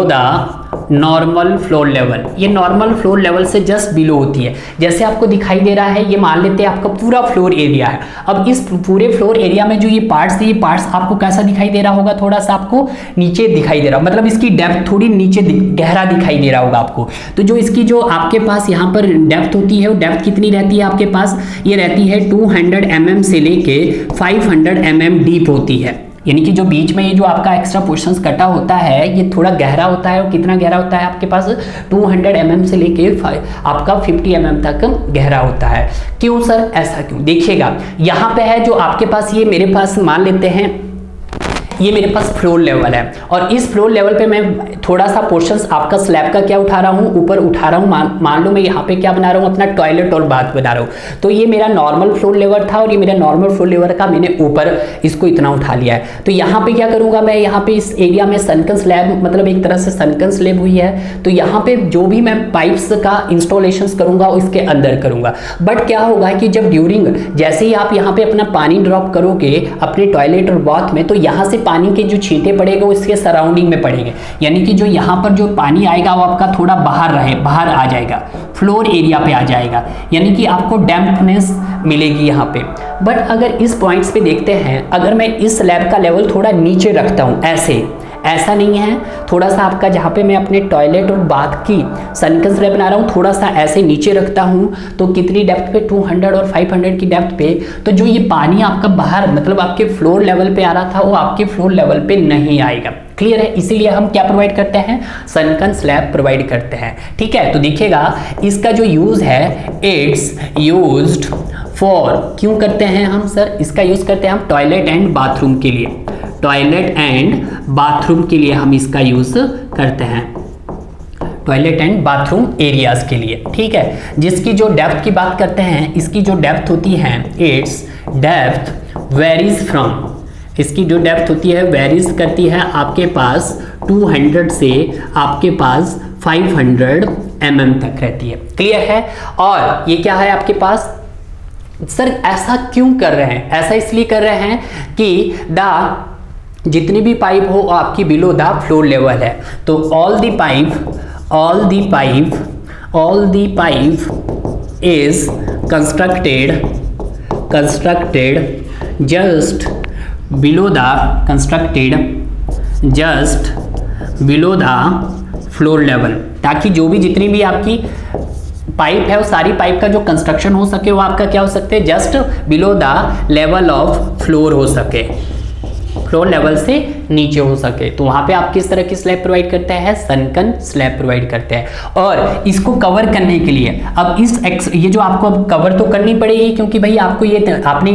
the normal floor level. ये नॉर्मल फ्लोर लेवल से just below होती है। जैसे आपको दिखाई दे रहा है, ये मान लेते हैं आपका पूरा फ्लोर एरिया है। अब इस पूरे फ्लोर एरिया में जो ये पार्ट्स है, ये पार्ट्स आपको कैसा दिखाई दे रहा होगा, थोड़ा सा आपको नीचे दिखाई दे रहा, मतलब इसकी डेप्थ थोड़ी नीचे गहरा दिखाई दे रहा होगा आपको। तो जो इसकी जो आपके पास यहाँ पर डेप्थ होती है, वो डेप्थ कितनी रहती है आपके पास, ये रहती है 200 mm से लेके 500 mm डीप होती है। यानी कि जो बीच में ये जो आपका एक्स्ट्रा पोर्शंस कटा होता है, ये थोड़ा गहरा होता है। और कितना गहरा होता है आपके पास, 200 mm से लेके आपका 50 mm तक गहरा होता है। क्यों सर, ऐसा क्यों? देखिएगा, यहाँ पे है जो आपके पास, ये मेरे पास मान लेते हैं ये मेरे पास फ्लोर लेवल है, और इस फ्लोर लेवल पे मैं थोड़ा सा पोर्शंस आपका स्लैब का क्या उठा रहा हूँ, ऊपर उठा रहा हूँ। मान लो मैं यहाँ पे क्या बना रहा हूँ, अपना टॉयलेट और बाथ बना रहा हूँ। तो ये मेरा नॉर्मल फ्लोर लेवल था, और ये मेरा नॉर्मल फ्लोर लेवल का मैंने ऊपर इसको इतना उठा लिया है। तो यहाँ पे क्या करूँगा मैं, यहाँ पे इस एरिया में सनकन स्लैब, मतलब एक तरह से सनकन स्लैब हुई है। तो यहाँ पे जो भी मैं पाइप्स का इंस्टॉलेशन करूँगा इसके अंदर करूँगा। बट क्या होगा कि जब ड्यूरिंग, जैसे ही आप यहाँ पे अपना पानी ड्रॉप करोगे अपने टॉयलेट और बाथ में, तो यहाँ से पानी के जो छींटे पड़ेगा वो इसके सराउंडिंग में पड़ेंगे। यानी कि जो यहाँ पर जो पानी आएगा वो आपका थोड़ा बाहर आ जाएगा, फ्लोर एरिया पे आ जाएगा। यानी कि आपको डैम्पनेस मिलेगी यहाँ पे। बट अगर इस पॉइंट्स पे देखते हैं, अगर मैं इस स्लैब का लेवल थोड़ा नीचे रखता हूँ, ऐसा नहीं है, थोड़ा सा आपका जहाँ पे मैं अपने टॉयलेट और बाथ की सनकन स्लैब बना रहा हूँ, थोड़ा सा ऐसे नीचे रखता हूँ, तो कितनी डेप्थ पे, 200 और 500 की डेप्थ पे, तो जो ये पानी आपका बाहर, मतलब आपके फ्लोर लेवल पे आ रहा था, वो आपके फ्लोर लेवल पे नहीं आएगा। क्लियर है। इसीलिए हम क्या प्रोवाइड करते हैं, सनकन स्लैब प्रोवाइड करते हैं। ठीक है। तो देखिएगा, इसका जो यूज है, इट्स यूज्ड फॉर, क्यों करते हैं हम सर, इसका यूज करते हैं हम टॉयलेट एंड बाथरूम के लिए। टॉयलेट एंड बाथरूम के लिए हम इसका यूज करते हैं, टॉयलेट एंड बाथरूम एरियाज के लिए। ठीक है। जिसकी जो डेप्थ की बात करते हैं, इसकी जो डेप्थ होती है, इट्स डेप्थ वेरीज फ्रॉम, इसकी जो डेप्थ होती है वेरीज करती है आपके पास 200 से आपके पास 500 mm तक रहती है। क्लियर है। और ये क्या है आपके पास, सर ऐसा क्यों कर रहे हैं, ऐसा इसलिए कर रहे हैं कि जितनी भी पाइप हो आपकी बिलो द फ्लोर लेवल है। तो all the pipe is constructed just below the floor level, ताकि जो भी जितनी भी आपकी पाइप है वो सारी पाइप का जो कंस्ट्रक्शन हो सके वो आपका क्या हो सकते हैं, just below the level of floor हो सके, फ्लोर लेवल से नीचे हो सके, तो वहाँ पे आप किस तरह की स्लैब प्रोवाइड करते हैं, सनकन स्लैब प्रोवाइड करते हैं। और इसको कवर करने के लिए अब ये जो आपको अब कवर तो करनी पड़ेगी, क्योंकि भाई आपको ये आपने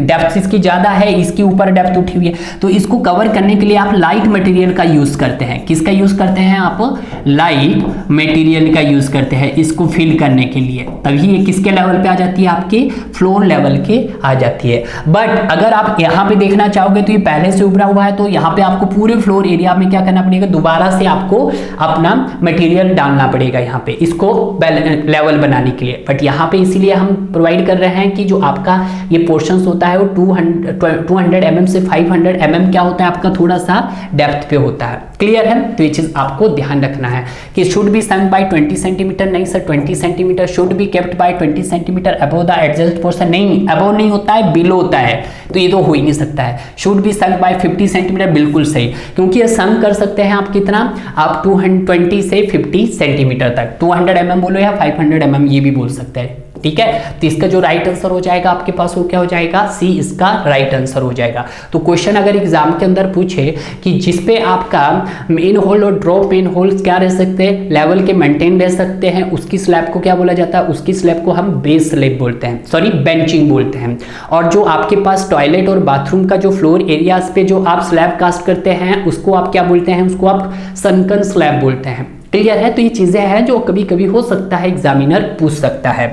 डेप्थ इसकी ज़्यादा है, इसकी ऊपर डेप्थ उठी हुई है, तो इसको कवर करने के लिए आप लाइट मटेरियल का यूज़ करते हैं। किसका यूज़ करते हैं आप, लाइट मटेरियल का यूज़ करते हैं इसको फिल करने के लिए, तभी ये किसके लेवल पे आ जाती है, आपके फ्लोर लेवल के आ जाती है। बट अगर आप यहाँ पे देखना चाहोगे तो ये पहले से उभरा हुआ है, तो यहाँ पे आपको पूरे फ्लोर एरिया में क्या करना पड़ेगा, दोबारा से आपको अपना मटेरियल डालना पड़ेगा यहाँ पे इसको लेवल बनाने के लिए। बट यहाँ पे इसीलिए हम प्रोवाइड कर रहे हैं कि जो आपका ये पोर्शंस होता है वो 200 mm से 500 mm क्या होता है आपका, थोड़ा सा डेप्थ पे होता है। क्लियर है, तो ये चीज आपको ध्यान रखना है कि should be sunk by 20 centimetre, नहीं sir 20 centimetre, should be kept by 20 centimetre above the adjust portion, नहीं अबव नहीं होता है, बिलो होता है, तो ये तो हो ही नहीं सकता है। Should be sunk by 50 centimetre, बिल्कुल सही, क्योंकि ये संक कर सकते हैं आप कितना, आप 220 से 50 सेंटीमीटर तक, 200 mm बोलो या 500 mm ये भी बोल सकते हैं, ठीक है। तो इसका जो राइट आंसर हो जाएगा आपके पास वो क्या हो जाएगा, सी इसका राइट आंसर हो जाएगा। तो क्वेश्चन अगर एग्जाम के अंदर पूछे कि जिसपे आपका मेन होल और ड्रॉप मेन होल्स क्या रह सकते हैं, लेवल के मेंटेन रह सकते हैं, उसकी स्लैब को क्या बोला जाता है, उसकी स्लैब को हम बेस स्लैब बोलते हैं, सॉरी बेंचिंग बोलते हैं। और जो आपके पास टॉयलेट और बाथरूम का जो फ्लोर एरियाज पे जो आप स्लैब कास्ट करते हैं उसको आप क्या बोलते हैं, उसको आप सनकन स्लैब बोलते हैं। क्लियर है, तो ये चीजें हैं जो कभी कभी हो सकता है एग्जामिनर पूछ सकता है।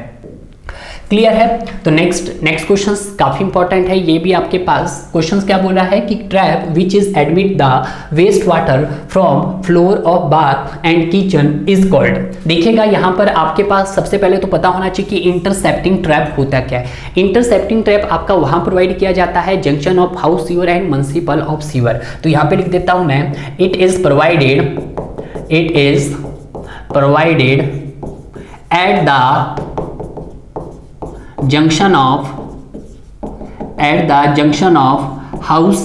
क्लियर है, तो नेक्स्ट क्वेश्चंस काफी इंपॉर्टेंट है, ये भी आपके पास क्वेश्चंस क्या बोल रहा है कि trap which is admit the waste water from floor of bath and kitchen is called. देखिएगा यहाँ पर आपके पास सबसे पहले तो पता होना चाहिए कि इंटरसेप्टिंग ट्रैप होता क्या है। इंटरसेप्टिंग ट्रैप आपका वहां प्रोवाइड किया जाता है junction of house sewer and municipal of sewer. तो यहाँ पे लिख देता हूं मैं, it is provided at the junction of house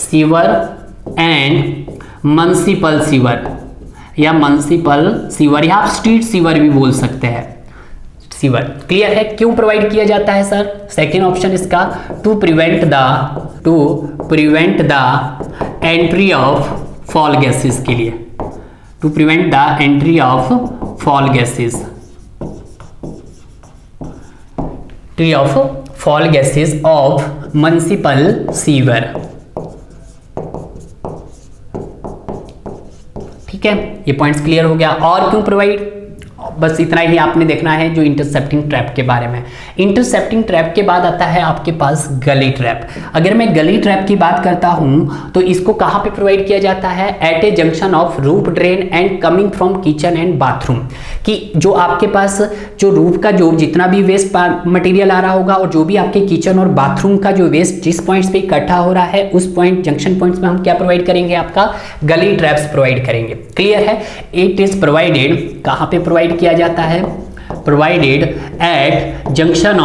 sewer and municipal sewer या municipal sewer या आप street sewer भी बोल सकते हैं, सीवर। क्लियर है, क्यों प्रोवाइड किया जाता है सर, सेकेंड ऑप्शन इसका to prevent the entry of foul gases के लिए, to prevent the entry of foul gases of municipal sewer. ठीक है, ये पॉइंट्स क्लियर हो गया। और क्यों प्रोवाइड, बस इतना ही आपने देखना है जो इंटरसेप्टिंग ट्रैप के बारे में। इंटरसेप्टिंग ट्रैप के बाद आता है आपके पास गली ट्रैप। अगर मैं गली ट्रैप की बात करता हूं तो इसको कहां पे प्रोवाइड किया जाता है, at a junction of roof drain and coming from kitchen and bathroom. कि जो आपके पास जो रूफ का जो जितना भी वेस्ट मटेरियल आ रहा होगा और जो भी आपके किचन और बाथरूम का जो वेस्ट जिस पॉइंट्स पे इकट्ठा हो रहा है उस पॉइंट जंक्शन पॉइंट्स में हम क्या प्रोवाइड करेंगे, आपका गली ट्रैप्स प्रोवाइड करेंगे। क्लियर है, इट इज प्रोवाइडेड, कहां पे प्रोवाइड किया जाता है, provided at junction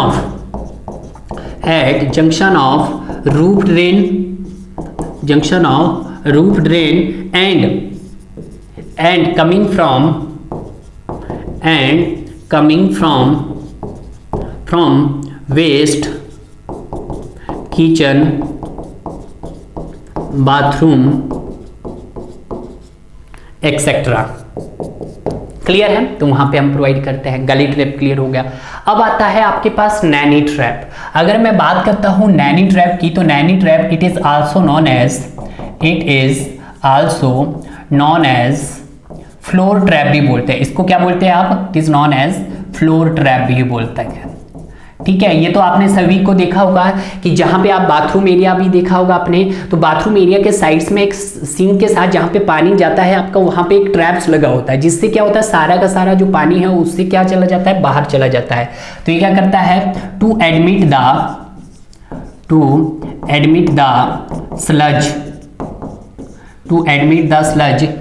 of roof drain and coming from waste kitchen bathroom etcetera. Clear है, तो वहां पे हम प्रोवाइड करते हैं। गली ट्रैप क्लियर हो गया। अब आता है आपके पास नैनी ट्रैप। अगर मैं बात करता हूं नैनी ट्रैप की, तो nahni trap it is also known as floor trap भी बोलते हैं। इसको क्या बोलते हैं आप, it is known as floor trap भी बोलते हैं। ठीक है, ये तो आपने सभी को देखा होगा कि जहां पे आप बाथरूम एरिया भी देखा होगा आपने, तो बाथरूम एरिया के साइड्स में एक सिंक के साथ जहां पे पानी जाता है आपका, वहां पे एक ट्रैप्स लगा होता है, जिससे क्या होता है सारा का सारा जो पानी है उससे क्या चला जाता है, बाहर चला जाता है। तो ये क्या करता है, टू एडमिट द स्लज।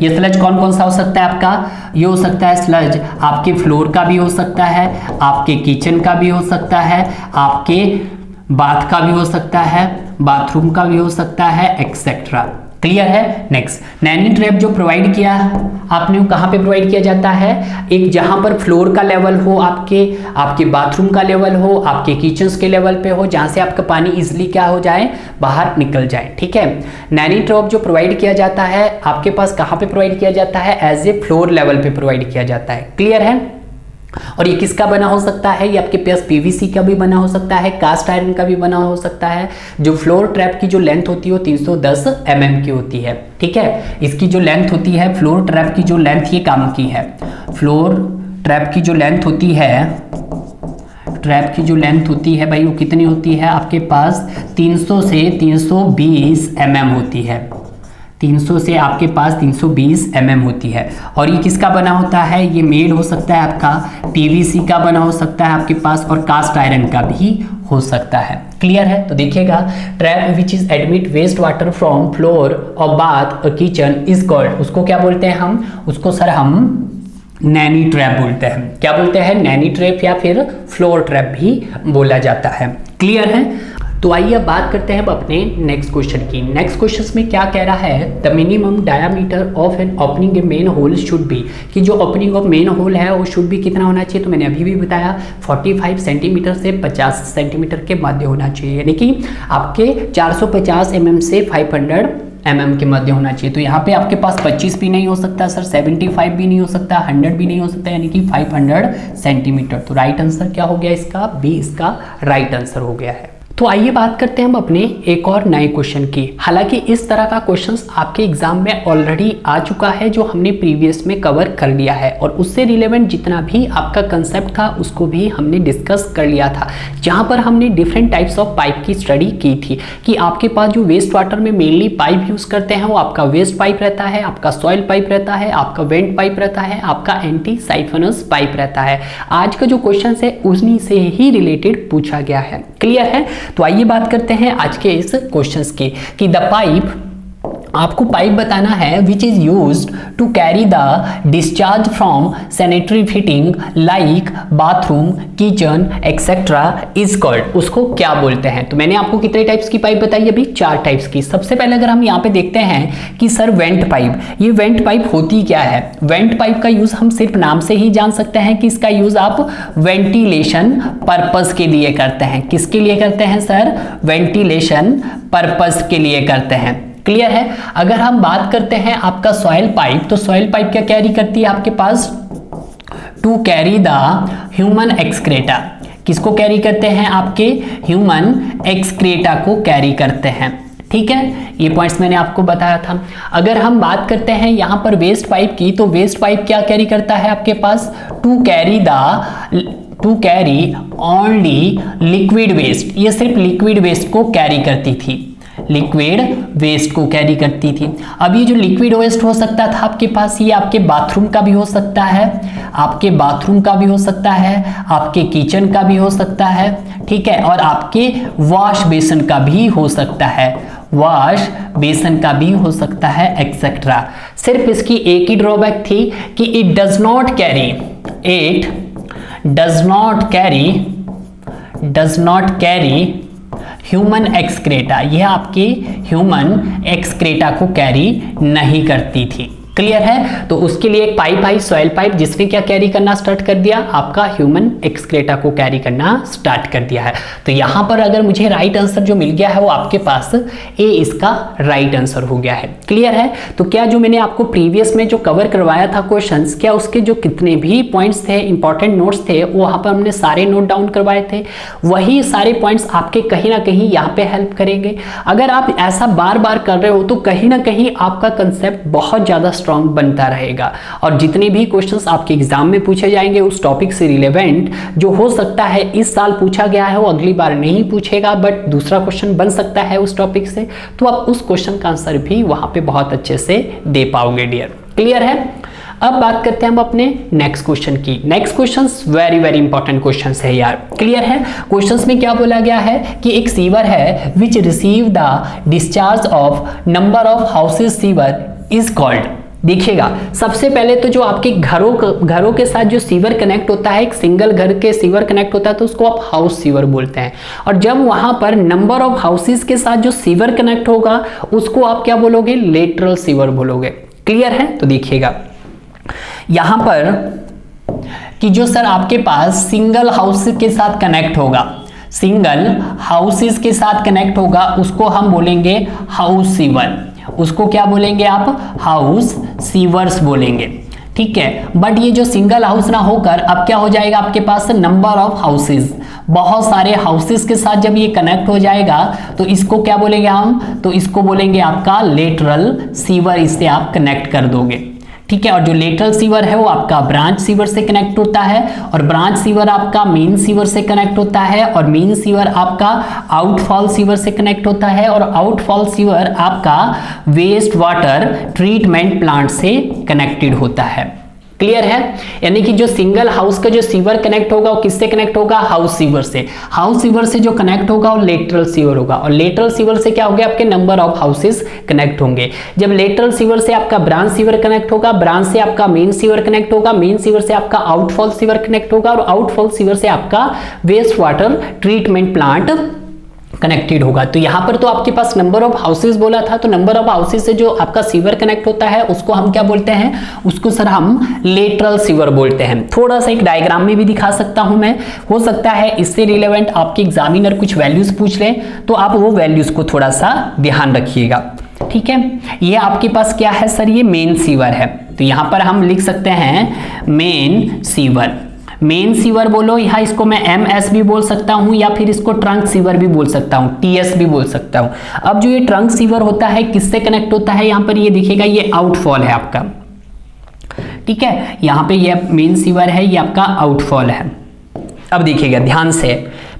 ये स्लज कौन कौन सा हो सकता है आपका, ये हो सकता है स्लज आपके फ्लोर का भी हो सकता है, आपके किचन का भी हो सकता है, आपके बाथ का भी हो सकता है, बाथरूम का भी हो सकता है, एक्सेट्रा। क्लियर है। नेक्स्ट, नैनी ट्रैप जो प्रोवाइड किया आपने वो कहाँ पे प्रोवाइड किया जाता है, एक जहाँ पर फ्लोर का लेवल हो, आपके बाथरूम का लेवल हो, आपके किचन्स के लेवल पे हो, जहाँ से आपका पानी इजिली क्या हो जाए, बाहर निकल जाए। ठीक है, नैनी ट्रैप जो प्रोवाइड किया जाता है आपके पास कहाँ पे प्रोवाइड किया जाता है, एज ए फ्लोर लेवल पे प्रोवाइड किया जाता है। क्लियर है। और ये किसका बना हो सकता है, ये आपके पास पीवीसी का भी बना हो सकता है, कास्ट आयरन का भी बना हो सकता है। जो फ्लोर ट्रैप की जो लेंथ होती है वो 310 mm की होती है। ठीक है, इसकी जो लेंथ होती है, फ्लोर ट्रैप की जो लेंथ ये काम की है, फ्लोर ट्रैप की जो लेंथ होती है, ट्रैप की जो लेंथ होती है भाई वो कितनी होती है आपके पास, 300 से 320 mm होती है। 300 से आपके पास 320 mm होती है। और ये किसका बना होता है, ये मेड हो सकता है आपका पीवीसी का बना हो सकता है आपके पास, और कास्ट आयरन का भी हो सकता है। क्लियर है। तो देखिएगा, trap which is admit waste water from floor और बाथ और किचन इज कॉल्ड, उसको क्या बोलते हैं हम, उसको सर हम नैनी ट्रैप बोलते हैं। क्या बोलते हैं, नैनी ट्रैप या फिर फ्लोर ट्रैप भी बोला जाता है। क्लियर है। तो आइए अब बात करते हैं अपने नेक्स्ट क्वेश्चन की। नेक्स्ट क्वेश्चन में क्या कह रहा है, the minimum diameter of an opening A main whole should be, कि जो ओपनिंग ऑफ मेन होल है वो शुड बी कितना होना चाहिए, तो मैंने अभी भी बताया 45 सेंटीमीटर से 50 सेंटीमीटर के मध्य होना चाहिए, यानी कि आपके 450 mm से 500 mm के मध्य होना चाहिए। तो यहाँ पे आपके पास 25 भी नहीं हो सकता सर, 75 भी नहीं हो सकता, 100 भी नहीं हो सकता, यानी कि 500 सेंटीमीटर। तो राइट आंसर क्या हो गया इसका, बी इसका राइट आंसर हो गया है। तो आइए बात करते हैं हम अपने एक और नए क्वेश्चन की। हालांकि इस तरह का क्वेश्चंस आपके एग्जाम में ऑलरेडी आ चुका है, जो हमने प्रीवियस में कवर कर लिया है, और उससे रिलेवेंट जितना भी आपका कंसेप्ट था उसको भी हमने डिस्कस कर लिया था, जहां पर हमने डिफरेंट टाइप्स ऑफ पाइप की स्टडी की थी कि आपके पास जो वेस्ट वाटर में मेनली पाइप यूज करते हैं वो आपका वेस्ट पाइप रहता है, आपका सॉइल पाइप रहता है, आपका वेंट पाइप रहता है, आपका एंटी साइफनस पाइप रहता है। आज का जो क्वेश्चन है उन्हीं से ही रिलेटेड पूछा गया है। क्लियर है। तो आइए बात करते हैं आज के इस क्वेश्चंस की, कि द पाइप, आपको पाइप बताना है which is used to carry the discharge from sanitary fitting like bathroom, kitchen etcetera is called, उसको क्या बोलते हैं। तो मैंने आपको कितने टाइप्स की पाइप बताई, अभी 4 टाइप्स की। सबसे पहले अगर हम यहाँ पे देखते हैं कि सर वेंट पाइप, ये वेंट पाइप होती क्या है। वेंट पाइप का यूज हम सिर्फ नाम से ही जान सकते हैं कि इसका यूज आप वेंटिलेशन पर्पस के लिए करते हैं। किसके लिए करते हैं सर, वेंटिलेशन पर्पस के लिए करते हैं। क्लियर है। अगर हम बात करते हैं आपका सॉइल पाइप, तो सॉइल पाइप क्या कैरी करती है आपके पास, to carry the human excreta. किसको कैरी करते हैं, आपके ह्यूमन एक्सक्रेटा को कैरी करते हैं। ठीक है, ये पॉइंट्स मैंने आपको बताया था। अगर हम बात करते हैं यहां पर वेस्ट पाइप की, तो वेस्ट पाइप क्या कैरी करता है आपके पास, to carry only liquid waste, ये सिर्फ लिक्विड वेस्ट को कैरी करती थी, लिक्विड वेस्ट को कैरी करती थी। अब ये जो लिक्विड वेस्ट हो सकता था आपके पास, ये आपके बाथरूम का भी हो सकता है, आपके बाथरूम का भी हो सकता है, आपके किचन का भी हो सकता है, ठीक है, और आपके वॉश बेसन का भी हो सकता है, वॉश बेसन का भी हो सकता है एक्सेट्रा। सिर्फ इसकी एक ही ड्रॉबैक थी कि it does not carry human excreta, यह आपके ह्यूमन एक्सक्रेटा को कैरी नहीं करती थी। क्लियर है। तो उसके लिए एक पाइप आई, सॉइल पाइप, जिसने क्या कैरी करना स्टार्ट कर दिया, आपका ह्यूमन एक्सक्रेटा को कैरी करना स्टार्ट कर दिया है। तो यहां पर अगर मुझे राइट आंसर जो मिल गया है वो आपके पास ए इसका राइट आंसर हो गया है। क्लियर है। तो क्या जो मैंने आपको प्रीवियस में जो कवर करवाया था क्वेश्चंस, क्या उसके जो कितने भी पॉइंट्स थे, इंपॉर्टेंट नोट्स थे, वो वहां पर हमने सारे नोट डाउन करवाए थे, वही सारे पॉइंट्स आपके कहीं ना कहीं यहाँ पे हेल्प करेंगे। अगर आप ऐसा बार बार कर रहे हो तो कहीं ना कहीं आपका कंसेप्ट बहुत ज्यादा स्ट्रांग बनता रहेगा, और जितने भी क्वेश्चंस आपके एग्जाम में पूछे जाएंगे उस टॉपिक से रिलेवेंट, जो हो सकता है इस साल पूछा गया है वो अगली बार नहीं पूछेगा, बट दूसरा क्वेश्चन बन सकता है उस टॉपिक से, तो आप उस क्वेश्चन का आंसर भी वहां पे बहुत अच्छे से दे पाओगे डियर। क्लियर है। अब बात करते हैं हम अपने नेक्स्ट क्वेश्चन की। Next questions very very important questions है यार। क्लियर है। क्वेश्चंस में क्या बोला गया है कि एक सीवर है which receive the discharge of number of houses sewer is called, देखिएगा, सबसे पहले तो जो आपके घरों के साथ जो सीवर कनेक्ट होता है, एक सिंगल घर के सीवर कनेक्ट होता है तो उसको आप हाउस सीवर बोलते हैं। और जब वहां पर नंबर ऑफ हाउसेस के साथ जो सीवर कनेक्ट होगा उसको आप क्या बोलोगे, लेटरल सीवर बोलोगे। क्लियर है? तो देखिएगा यहां पर कि जो सर आपके पास सिंगल हाउस के साथ कनेक्ट होगा, सिंगल हाउसेस के साथ कनेक्ट होगा, उसको हम बोलेंगे हाउस सीवर। उसको क्या बोलेंगे आप, हाउस सीवर्स बोलेंगे। ठीक है, बट ये जो सिंगल हाउस ना होकर अब क्या हो जाएगा, आपके पास नंबर ऑफ हाउसेस, बहुत सारे हाउसेस के साथ जब ये कनेक्ट हो जाएगा तो इसको क्या बोलेंगे हम, तो इसको बोलेंगे आपका लेटरल सीवर। इससे आप कनेक्ट कर दोगे। ठीक है, और जो लेटरल सीवर है वो आपका ब्रांच सीवर से कनेक्ट होता है, और ब्रांच सीवर आपका मेन सीवर से कनेक्ट होता है, और मेन सीवर आपका आउटफॉल सीवर से कनेक्ट होता है, और आउटफॉल सीवर आपका वेस्ट वाटर ट्रीटमेंट प्लांट से कनेक्टेड होता है। क्लियर है? यानी कि जो सिंगल हाउस का जो सीवर कनेक्ट होगा वो किससे कनेक्ट होगा, हाउस सीवर से। हाउस सीवर से जो कनेक्ट होगा वो लेटरल सीवर होगा, और लेटरल सीवर से क्या होगा, आपके नंबर ऑफ हाउसेस कनेक्ट होंगे। जब लेटरल सीवर से आपका ब्रांच सीवर कनेक्ट होगा, ब्रांच से आपका मेन सीवर कनेक्ट होगा, मेन सीवर से आपका आउटफॉल सीवर कनेक्ट होगा, और आउटफॉल सीवर से आपका waste water treatment plant connected होगा। तो यहां पर तो आपके पास नंबर ऑफ हाउसेस बोला था, तो नंबर ऑफ हाउसेस से जो आपका सीवर कनेक्ट होता है उसको हम क्या बोलते हैं, उसको सर हम लेटरल सीवर बोलते हैं। थोड़ा सा एक डायग्राम में भी दिखा सकता हूं मैं, हो सकता है इससे रिलेवेंट आपके एग्जामिनर कुछ वैल्यूज पूछ ले तो आप वो वैल्यूज को थोड़ा सा ध्यान रखिएगा। ठीक है, ये आपके पास क्या है सर, ये मेन सीवर है, तो यहां पर हम लिख सकते हैं मेन सीवर। मेन सीवर बोलो, यहाँ इसको मैं MS भी बोल सकता हूँ, या फिर इसको ट्रंक सीवर भी बोल सकता हूँ, TS भी बोल सकता हूँ। अब जो ये ट्रंक सीवर होता है किससे कनेक्ट होता है, यहाँ पर ये दिखेगा, ये आउटफॉल है आपका। ठीक है, यहाँ पे ये मेन सीवर है, ये आपका आउटफॉल है। अब देखिएगा ध्यान से,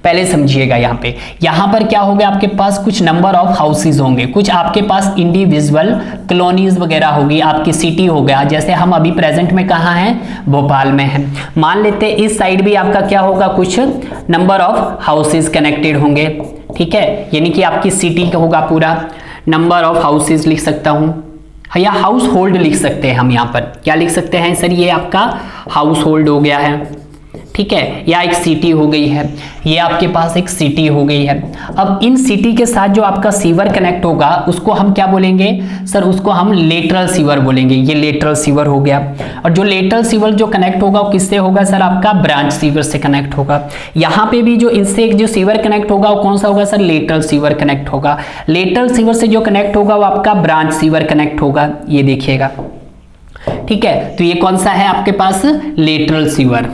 पहले समझिएगा यहाँ पर क्या होगा, आपके पास कुछ नंबर ऑफ हाउसेस होंगे, कुछ आपके पास इंडिविजुअल कॉलोनीज वगैरह होगी, आपकी सिटी हो गया, जैसे हम अभी प्रेजेंट में कहाँ हैं, भोपाल में हैं। मान लेते हैं इस साइड भी आपका क्या होगा, कुछ नंबर ऑफ हाउसेस कनेक्टेड होंगे। ठीक है, यानी कि आपकी सिटी का होगा पूरा, नंबर ऑफ हाउसेस लिख सकता हूँ, या हाउस होल्ड लिख सकते हैं हम। यहाँ पर क्या लिख सकते हैं सर, ये आपका हाउस होल्ड हो गया है। ठीक है, या एक सिटी हो गई है, ये आपके पास एक सिटी हो गई है। अब इन सिटी के साथ जो आपका सीवर कनेक्ट होगा उसको हम क्या बोलेंगे सर, उसको हम लेटरल सीवर बोलेंगे। ये लेटरल सीवर हो गया, और जो लेटरल सीवर जो कनेक्ट होगा वो किससे होगा सर, आपका ब्रांच सीवर से कनेक्ट होगा। यहाँ पे भी जो इनसे जो सीवर कनेक्ट होगा वो कौन सा होगा सर, लेटरल सीवर कनेक्ट होगा। लेटरल सीवर से जो कनेक्ट होगा वो आपका ब्रांच सीवर कनेक्ट होगा, ये देखिएगा। ठीक है, तो ये कौन सा है आपके पास, लेटरल सीवर।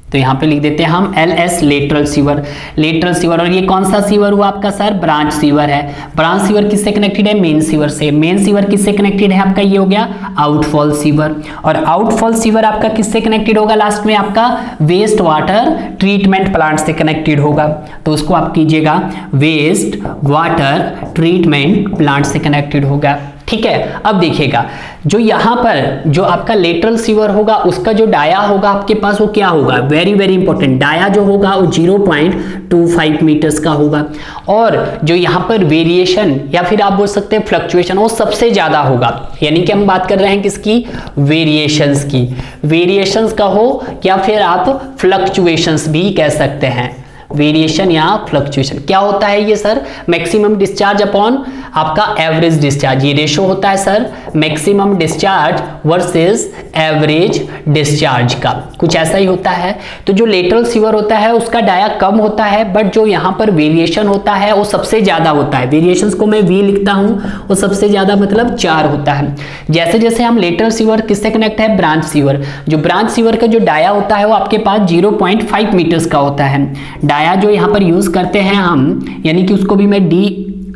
तो यहाँ पे लिख देते हैं हम LS lateral sewer, lateral sewer. और ये कौन सा सीवर हुआ आपका सर, ब्रांच सीवर है। ब्रांच सीवर किससे कनेक्टेड है, मेन सीवर से। मेन सीवर किससे कनेक्टेड है आपका, ये हो गया आउटफॉल सीवर। और आउटफॉल सीवर आपका किससे कनेक्टेड होगा, लास्ट में आपका वेस्ट वाटर ट्रीटमेंट प्लांट से कनेक्टेड होगा। तो उसको आप कीजिएगा, वेस्ट वाटर ट्रीटमेंट प्लांट से कनेक्टेड होगा। ठीक है, अब देखिएगा जो यहाँ पर जो आपका लेटरल सीवर होगा उसका जो डाया होगा आपके पास वो क्या होगा, वेरी वेरी इंपॉर्टेंट, डाया जो होगा वो 0.25 मीटर्स का होगा। और जो यहाँ पर वेरिएशन या फिर आप बोल सकते हैं फ्लक्चुएशन वो सबसे ज्यादा होगा। यानी कि हम बात कर रहे हैं किसकी, वेरिएशंस की। वेरिएशंस का हो या फिर आप फ्लक्चुएशंस भी कह सकते हैं। वेरिएशन या फ्लक्चुएशन क्या होता है ये सर, मैक्सिमम डिस्चार्ज अपॉन आपका एवरेज डिस्चार्ज, ये रेशो होता है sir maximum discharge versus average discharge का, कुछ ऐसा ही होता है। तो जो लेटरल सीवर होता है उसका डाया कम होता है, बट जो यहाँ पर वेरिएशन होता है वो सबसे ज्यादा होता है। वेरिएशंस को मैं V लिखता हूँ, वो सबसे ज्यादा मतलब 4 होता है। जैसे जैसे हम लेटरल सीवर किससे कनेक्ट है, ब्रांच सीवर। जो ब्रांच सीवर का जो डाया होता है वो आपके पास 0.5 मीटर्स का होता है। डाया जो यहाँ पर यूज करते हैं हम, यानी कि उसको भी मैं D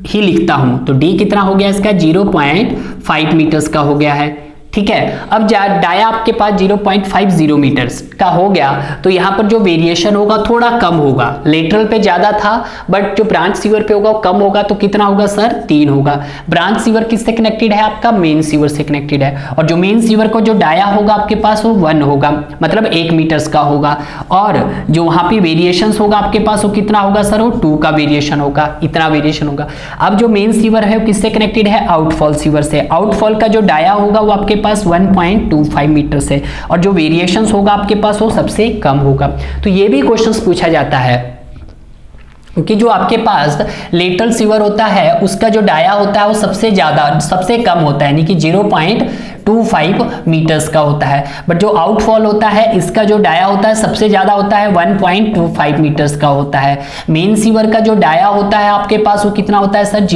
ही लिखता हूं, तो D कितना हो गया इसका, 0.5 मीटर्स का हो गया है। ठीक है, अब डाया आपके पास 0.50 मीटर्स का हो गया, तो यहाँ पर जो वेरिएशन होगा थोड़ा कम होगा। लेटरल पे ज्यादा था बट जो ब्रांच सीवर पे होगा वो कम होगा, तो कितना होगा सर, 3 होगा। ब्रांच सीवर किससे कनेक्टेड है आपका, मेन सीवर से कनेक्टेड है। और जो मेन सीवर को जो डाया होगा आपके पास वो 1 होगा, मतलब 1 मीटर्स का होगा। और जो वहां पे वेरिएशन होगा आपके पास वो कितना होगा सर, वो 2 का वेरिएशन होगा, इतना वेरिएशन होगा। अब जो मेन सीवर है वो किससे कनेक्टेड है, आउटफॉल सीवर से। आउटफॉल का जो डाया होगा वो आपके पास 1.25 मीटर से, और जो वेरिएशंस होगा आपके पास वो सबसे कम होगा। तो ये भी क्वेश्चंस पूछा जाता है कि जो आपके पास लेटरल सीवर होता है उसका जो डाया होता है वो सबसे कम होता है, यानी कि 0.25 मीटर्स का होता है, बट जो आउटफॉल होता है इसका जो डाया होता है सबसे ज्यादा होता है 1.25 मीटर्स का होता है। मेन सीवर का जो डाया होता है आपके पास वो कितना होता है सर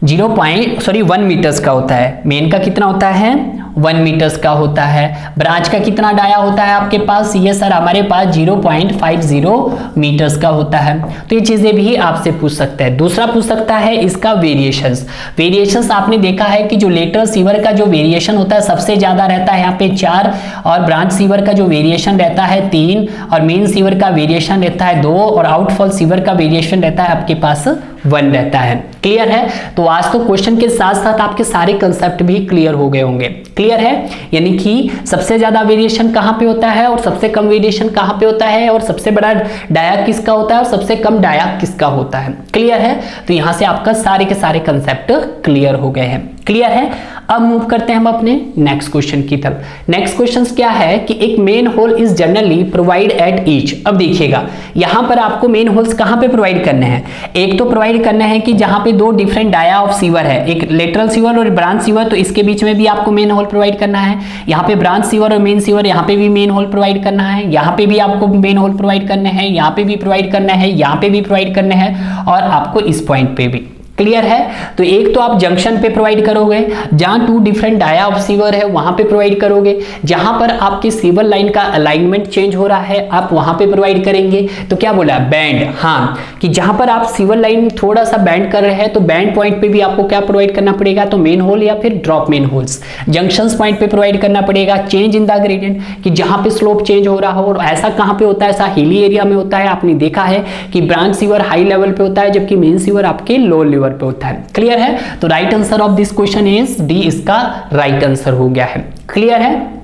1 मीटर्स का होता है। मेन का कितना होता है 1 मीटर्स का होता है। ब्रांच का कितना डाया होता है आपके पास, ये सर हमारे पास 0.50 मीटर्स का होता है। तो ये चीजें भी आपसे पूछ सकते हैं। दूसरा पूछ सकता है इसका वेरिएशंस आपने देखा है कि जो लेटरल सीवर का जो वेरिएशन होता है सबसे ज्यादा रहता है यहाँ पे 4, और ब्रांच सीवर का जो वेरिएशन रहता है 3, और मेन सीवर का वेरिएशन रहता है 2, और आउटफॉल सीवर का वेरिएशन रहता है आपके पास 1 रहता है। क्लियर है? तो आज तो क्वेश्चन के साथ साथ आपके सारे कंसेप्ट भी क्लियर हो गए होंगे। क्लियर है? यानी कि सबसे ज्यादा वेरिएशन कहां पे होता है और सबसे कम वेरिएशन कहां पे होता है, और सबसे बड़ा डाया किसका होता है और सबसे कम डाया किसका होता है। क्लियर है? तो यहां से आपका सारे के सारे कंसेप्ट क्लियर हो गए हैं। क्लियर है? अब मूव करते हैं हम अपने नेक्स्ट क्वेश्चन की तरफ। नेक्स्ट क्वेश्चन क्या है कि एक main whole is generally provide at each. अब देखिएगा यहां पर आपको मेन होल्स कहां पे प्रोवाइड करने हैं। एक तो प्रोवाइड करना है कि जहां पे 2 डिफरेंट डाया ऑफ सीवर है, एक लेटरल सीवर और ब्रांच सीवर, तो इसके बीच में भी आपको मेन होल प्रोवाइड करना है। यहाँ पे ब्रांच सीवर और मेन सीवर, यहाँ पे भी मेन होल प्रोवाइड करना है, यहाँ पे भी आपको मेन होल प्रोवाइड करने हैं, यहाँ पे भी प्रोवाइड करना है, यहाँ पे भी प्रोवाइड करने हैं, और आपको इस पॉइंट पे भी। क्लियर है? तो एक तो आप जंक्शन पे प्रोवाइड करोगे, जहां 2 डिफरेंट डाया ऑफ सीवर है वहां पे प्रोवाइड करोगे, जहां पर आपकी सीवर लाइन का अलाइनमेंट चेंज हो रहा है आप वहां पे प्रोवाइड करेंगे। तो क्या बोला, बैंड, हाँ, कि जहां पर आप सीवर लाइन थोड़ा सा बैंड कर रहे हैं तो बैंड पॉइंट पे भी आपको क्या प्रोवाइड करना पड़ेगा, तो मेन होल या फिर drop main holes. Junction point पे प्रोवाइड करना पड़ेगा। चेंज इन द ग्रेडियंट, कि जहां पे स्लोप चेंज हो रहा हो, और ऐसा कहां पे होता है, ऐसा हिली एरिया में होता है। आपने देखा है कि ब्रांच सीवर हाई लेवल पे होता है जबकि मेन सीवर आपके लो लेवल पे होता है। क्लियर है? तो right answer of this question is D, इसका राइट आंसर हो गया है। क्लियर है?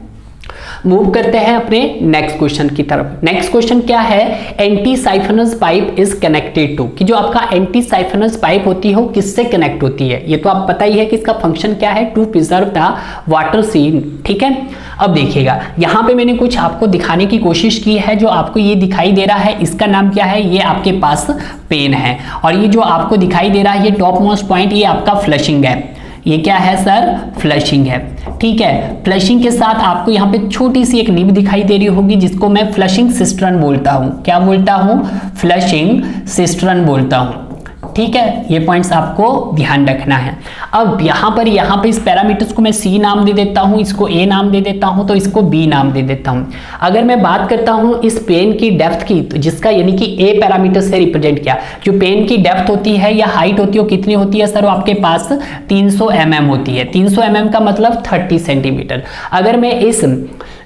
मूव करते हैं अपने नेक्स्ट क्वेश्चन की तरफ। नेक्स्ट क्वेश्चन क्या है, anti siphonage pipe is connected to, कि जो आपका एंटी साइफनस पाइप होती है वो किससे कनेक्ट होती है। ये तो आप पता ही है कि इसका फंक्शन क्या है, to preserve the water seal. ठीक है? अब देखिएगा यहां पे मैंने कुछ आपको दिखाने की कोशिश की है। जो आपको ये दिखाई दे रहा है इसका नाम क्या है, ये आपके पास पेन है, और ये जो आपको दिखाई दे रहा है ये टॉप मोस्ट पॉइंट, ये आपका फ्लशिंग है। ये क्या है सर, फ्लशिंग है। ठीक है? फ्लशिंग के साथ आपको यहाँ पे छोटी सी एक निब दिखाई दे रही होगी जिसको मैं फ्लशिंग सिस्टर्न बोलता हूं। क्या बोलता हूं, फ्लशिंग सिस्टर्न बोलता हूं। ठीक है? ये पॉइंट्स आपको ध्यान रखना है। अब यहाँ पे इस पैरामीटर्स को मैं सी नाम दे देता हूँ, इसको ए नाम दे देता हूँ, तो इसको बी नाम दे देता हूँ। अगर मैं बात करता हूँ इस पेन की डेप्थ की, तो जिसका यानी कि ए पैरामीटर से रिप्रेजेंट किया, जो पेन की डेप्थ होती है या हाइट होती है वो कितनी होती है सर, वो आपके पास 300 mm होती है। 300 mm का मतलब 30 सेंटीमीटर। अगर मैं इस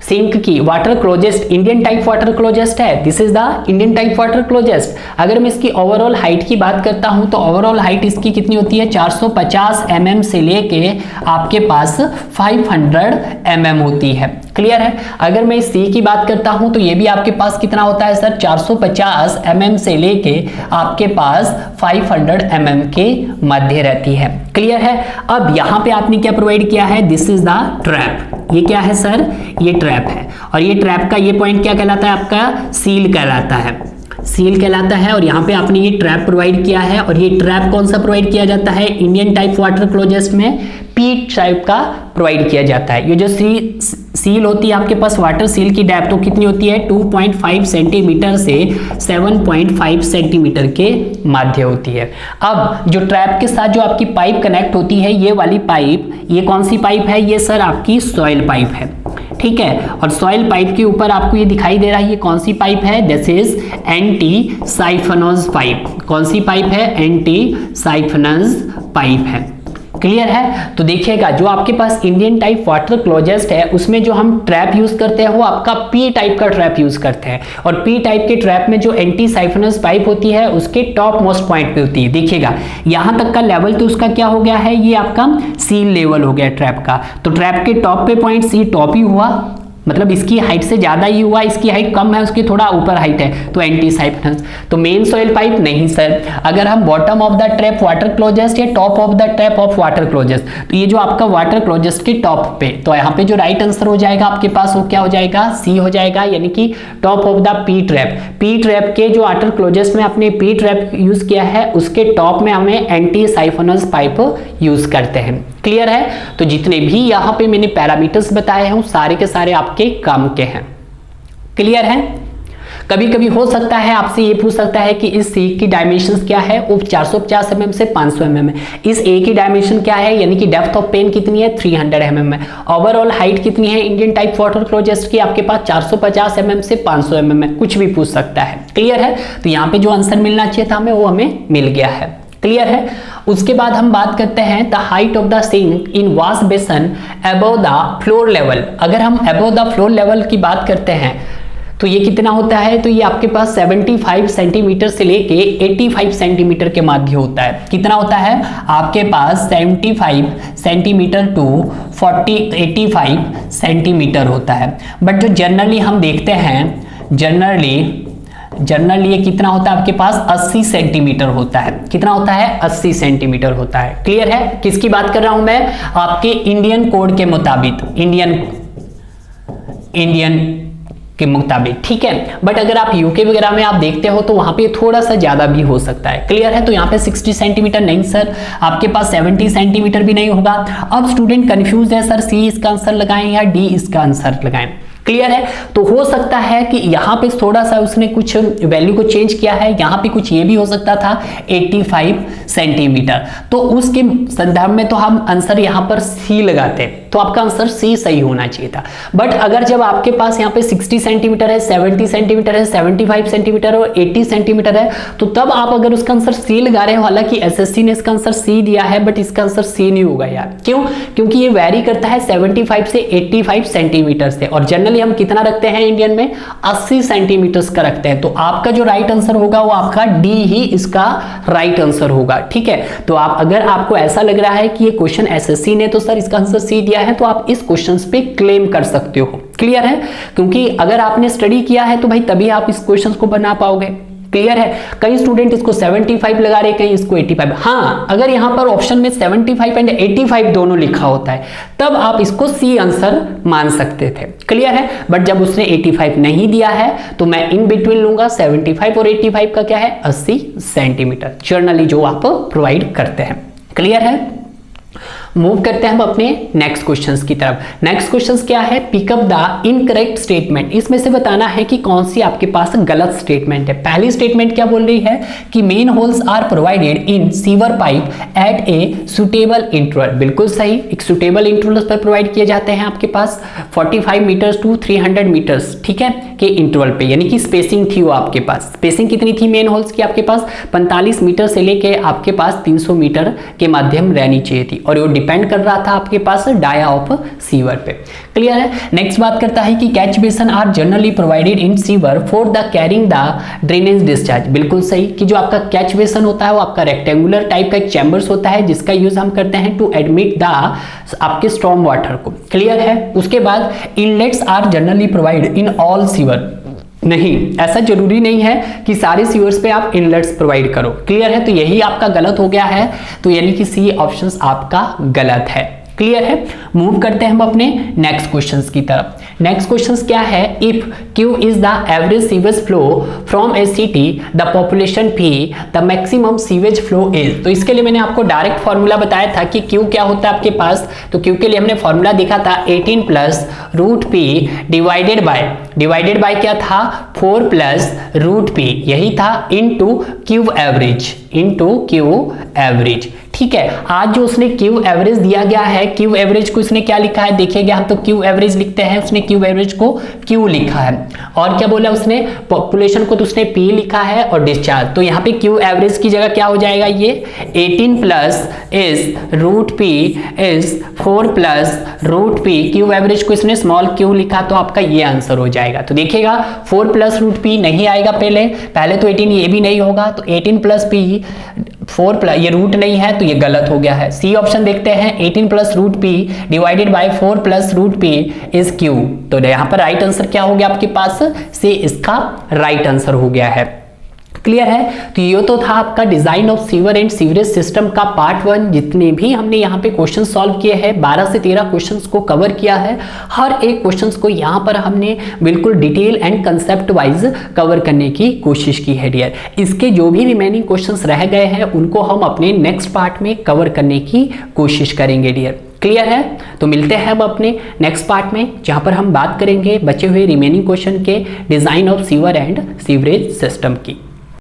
सिंक की water closet, Indian type water closet है, this is the Indian type water closet. अगर मैं इसकी ओवरऑल हाइट की बात करता हूं तो ओवरऑल हाइट इसकी कितनी होती है, 450 mm से लेके आपके पास 500 mm होती है। क्लियर है? अगर मैं सी की बात करता हूं तो ये भी आपके पास कितना होता है सर, 450 mm से लेके आपके पास 500 mm के मध्य रहती है। क्लियर है? अब यहां पे आपने क्या प्रोवाइड किया है, दिस इज द ट्रैप। ये क्या है सर, ये ट्रैप है, और ये ट्रैप का ये पॉइंट क्या कहलाता है, आपका सील कहलाता है। सील कहलाता है, और यहाँ पे आपने ये ट्रैप प्रोवाइड किया है, और ये ट्रैप कौन सा प्रोवाइड किया जाता है, इंडियन टाइप वाटर क्लोजेस्ट में पी टाइप का प्रोवाइड किया जाता है। ये जो सील होती है आपके पास, वाटर सील की डेप्थ तो कितनी होती है, 2.5 सेंटीमीटर से 7.5 सेंटीमीटर के मध्य होती है। अब जो ट्रैप के साथ जो आपकी पाइप कनेक्ट होती है, ये वाली पाइप, ये कौन सी पाइप है, ये सर आपकी सॉइल पाइप है। ठीक है? और सॉइल पाइप के ऊपर आपको ये दिखाई दे रहा है, ये कौन सी पाइप है, this is anti siphonage pipe. कौन सी पाइप है, एंटी साइफनस पाइप है। क्लियर है? तो देखिएगा जो आपके पास इंडियन टाइप वाटर क्लोजेस्ट है उसमें जो हम ट्रैप यूज करते हैं वो आपका पी टाइप का ट्रैप यूज करते हैं, और पी टाइप के ट्रैप में जो एंटी साइफनस पाइप होती है उसके टॉप मोस्ट पॉइंट पे होती है। देखिएगा यहां तक का लेवल तो उसका क्या हो गया है, ये आपका सी लेवल हो गया ट्रैप का। तो ट्रैप के टॉप पे पॉइंट सी टॉप ही हुआ, मतलब इसकी हाइट से ज्यादा ही हुआ, इसकी हाइट कम है, उसकी थोड़ा ऊपर हाइट है, तो एंटी साइफनस। तो मेन सॉइल पाइप नहीं सर। अगर हम bottom of the trap water closet या top of the trap of water closet, तो ये जो आपका वाटर क्लोजेस्ट के टॉप पे, तो यहाँ पे जो राइट आंसर हो जाएगा आपके पास वो क्या हो जाएगा, सी हो जाएगा, यानी कि top of the P trap. P trap के जो वाटर क्लोजेस्ट में आपने पी ट्रैप यूज किया है, उसके टॉप में हमें एंटी साइफोनस पाइप यूज करते हैं। क्लियर है? तो जितने भी यहाँ पे मैंने पैरामीटर्स बताए हैं वो सारे के सारे आपके काम के हैं। क्लियर है? कभी कभी हो सकता है आपसे ये पूछ सकता है कि इस सी की डायमेंशंस क्या है, वो 450 mm से 500 mm है। इस ए की डायमेंशन क्या है, यानी कि डेप्थ ऑफ पेन कितनी है, 300 mm है। ओवरऑल हाइट कितनी है इंडियन टाइप वाटर क्लोजेस्ट की, आपके पास 450 mm से 500 mm है। कुछ भी पूछ सकता है। क्लियर है? तो यहाँ पे जो आंसर मिलना चाहिए था हमें, वो हमें मिल गया है। क्लियर है? उसके बाद हम बात करते हैं the height of the sink in wash basin above the floor level. अगर हम अबव द फ्लोर लेवल की बात करते हैं तो ये कितना होता है, तो ये आपके पास 75 सेंटीमीटर से लेके 85 सेंटीमीटर के मध्य होता है। कितना होता है आपके पास, 75 सेंटीमीटर टू 85 सेंटीमीटर होता है। बट जो जनरली हम देखते हैं, जनरली ये कितना होता है आपके पास, 80 सेंटीमीटर होता है। कितना होता है, 80 सेंटीमीटर होता है। क्लियर है? किसकी बात कर रहा हूं मैं, आपके इंडियन कोड के मुताबिक, इंडियन के मुताबिक। ठीक है? बट अगर आप यूके वगैरह में आप देखते हो तो वहां पे थोड़ा सा ज्यादा भी हो सकता है। क्लियर है? तो यहाँ पे 60 सेंटीमीटर नहीं सर, आपके पास 70 सेंटीमीटर भी नहीं होगा। अब स्टूडेंट कंफ्यूज है, सर सी इसका आंसर लगाएं या डी इसका आंसर लगाएं। क्लियर है? तो हो सकता है कि यहाँ पे थोड़ा सा उसने कुछ वैल्यू को चेंज किया है, यहाँ पे कुछ ये भी हो सकता था 85 सेंटीमीटर। तो उसके संदर्भ में तो हम आंसर यहाँ पर सी लगाते, तो आपका आंसर सी सही होना चाहिए था। बट अगर जब आपके पास यहाँ पे 60 सेंटीमीटर है, 70 सेंटीमीटर है, 75 सेंटीमीटर और 80 सेंटीमीटर है, तो तब आप अगर उसका आंसर सी लगा रहे हो, हालांकि एसएससी ने इसका आंसर सी दिया है, बट इसका आंसर सी नहीं होगा यार। क्यों? क्योंकि ये वैरी करता है 75 से 85 सेंटीमीटर से, और जनरली हम कितना रखते हैं इंडियन में, 80 सेंटीमीटर का रखते हैं। तो आपका जो राइट आंसर होगा वो आपका डी ही इसका राइट आंसर होगा। ठीक है? तो आप, अगर आपको ऐसा लग रहा है कि ये क्वेश्चन एसएससी ने तो सर इसका आंसर सी दिया है, तो आप इस क्वेश्चन पे क्लेम कर सकते हो। क्लियर है? क्योंकि अगर आपने स्टडी किया है तो भाई तभी आप इस क्वेश्चन को बना पाओगे। क्लियर है? कई स्टूडेंट इसको 75 लगा रहे, कहीं इसको 85। हाँ, अगर यहां पर ऑप्शन में 75 एंड 85 दोनों लिखा होता है तब आप इसको सी आंसर मान सकते थे। क्लियर है? बट जब उसने 85 नहीं दिया है तो मैं इन बिटवीन लूंगा, 75 और 85 का क्या है, 80 सेंटीमीटर जर्नली जो आप प्रोवाइड करते हैं। क्लियर है? मूव करते हैं हम अपने नेक्स्ट क्वेश्चंस की तरफ। नेक्स्ट क्वेश्चंस क्या है, पिकअप द इनकरेक्ट स्टेटमेंट। इसमें से बताना है कि कौन सी आपके पास गलत स्टेटमेंट है। पहली स्टेटमेंट क्या बोल रही है कि manholes are provided in sewer pipe at a suitable interval. बिल्कुल सही, एक सुटेबल इंटरवल पर प्रोवाइड किए जाते हैं आपके पास 45 मीटर्स टू 300 मीटर्स, ठीक है, के इंटरवल पे, यानी कि स्पेसिंग थी वो आपके पास। स्पेसिंग कितनी थी मेन होल्स की आपके पास, 45 मीटर से लेके आपके पास 300 मीटर के माध्यम रहनी चाहिए थी, और वो डिपेंड कर रहा था आपके पास डाया ऑफ सीवर पे। क्लियर है? नेक्स्ट बात करता है कि catch basin are generally provided in sewer for the carrying the drainage discharge. बिल्कुल सही, कि जो आपका कैच बेसन होता है वो आपका रेक्टेंगुलर टाइप का एक चैम्बर्स होता है जिसका यूज हम करते हैं टू एडमिट द आपके स्टॉर्म वाटर को। क्लियर है? उसके बाद inlets are generally provide in all sewer. नहीं, ऐसा जरूरी नहीं है कि सारे सीवर्स पे आप इनलेट्स प्रोवाइड करो। क्लियर है? तो यही आपका गलत हो गया है, तो यानी कि सी ऑप्शंस आपका गलत है। क्लियर है? मूव करते हैं हम अपने नेक्स्ट क्वेश्चंस की तरफ। नेक्स्ट क्वेश्चंस क्या है, if Q is the average sewage flow from A city the population P the maximum sewage flow is. तो इसके लिए मैंने आपको डायरेक्ट फॉर्मूला बताया था कि Q क्या होता है आपके पास, तो Q के लिए हमने फॉर्मूला देखा था 18 plus root P divided by क्या था 4 प्लस रूट पी, यही था इनटू क्यू एवरेज। ठीक है? आज जो उसने क्यू एवरेज दिया गया है, क्यू एवरेज को इसने क्या लिखा है देखिएगा, हम तो क्यू एवरेज लिखते हैं, उसने क्यू एवरेज को क्यू लिखा है, और क्या बोला उसने, पॉपुलेशन को तो उसने पी लिखा है और डिस्चार्ज। तो यहाँ पे क्यू एवरेज की जगह क्या हो जाएगा, ये 18 plus is root P is 4 plus root P, Q average को इसने स्मॉल क्यू लिखा, तो आपका ये आंसर हो जाएगा। तो देखिएगा 4 प्लस रूट पी नहीं आएगा, पहले तो 18 ये भी नहीं होगा, तो 18 प्लस पी 4 प्लस, ये रूट नहीं है तो ये गलत हो गया है। सी ऑप्शन देखते हैं, 18 plus root P divided by 4 plus root P is Q. तो यहाँ पर राइट आंसर क्या हो गया आपके पास, सी इसका राइट आंसर हो गया है। क्लियर है। तो ये तो था आपका design of sewer and sewerage system का पार्ट 1। जितने भी हमने यहाँ पे क्वेश्चन सॉल्व किए हैं, 12 से 13 क्वेश्चंस को कवर किया है। हर एक क्वेश्चंस को यहाँ पर हमने बिल्कुल detail and concept wise cover करने की कोशिश की है डियर। इसके जो भी रिमेनिंग क्वेश्चंस रह गए हैं उनको हम अपने नेक्स्ट पार्ट में कवर करने की कोशिश करेंगे डियर। क्लियर है। तो मिलते हैं हम अपने नेक्स्ट पार्ट में, जहां पर हम बात करेंगे बचे हुए रिमेनिंग क्वेश्चन के design of sewer and sewerage system की।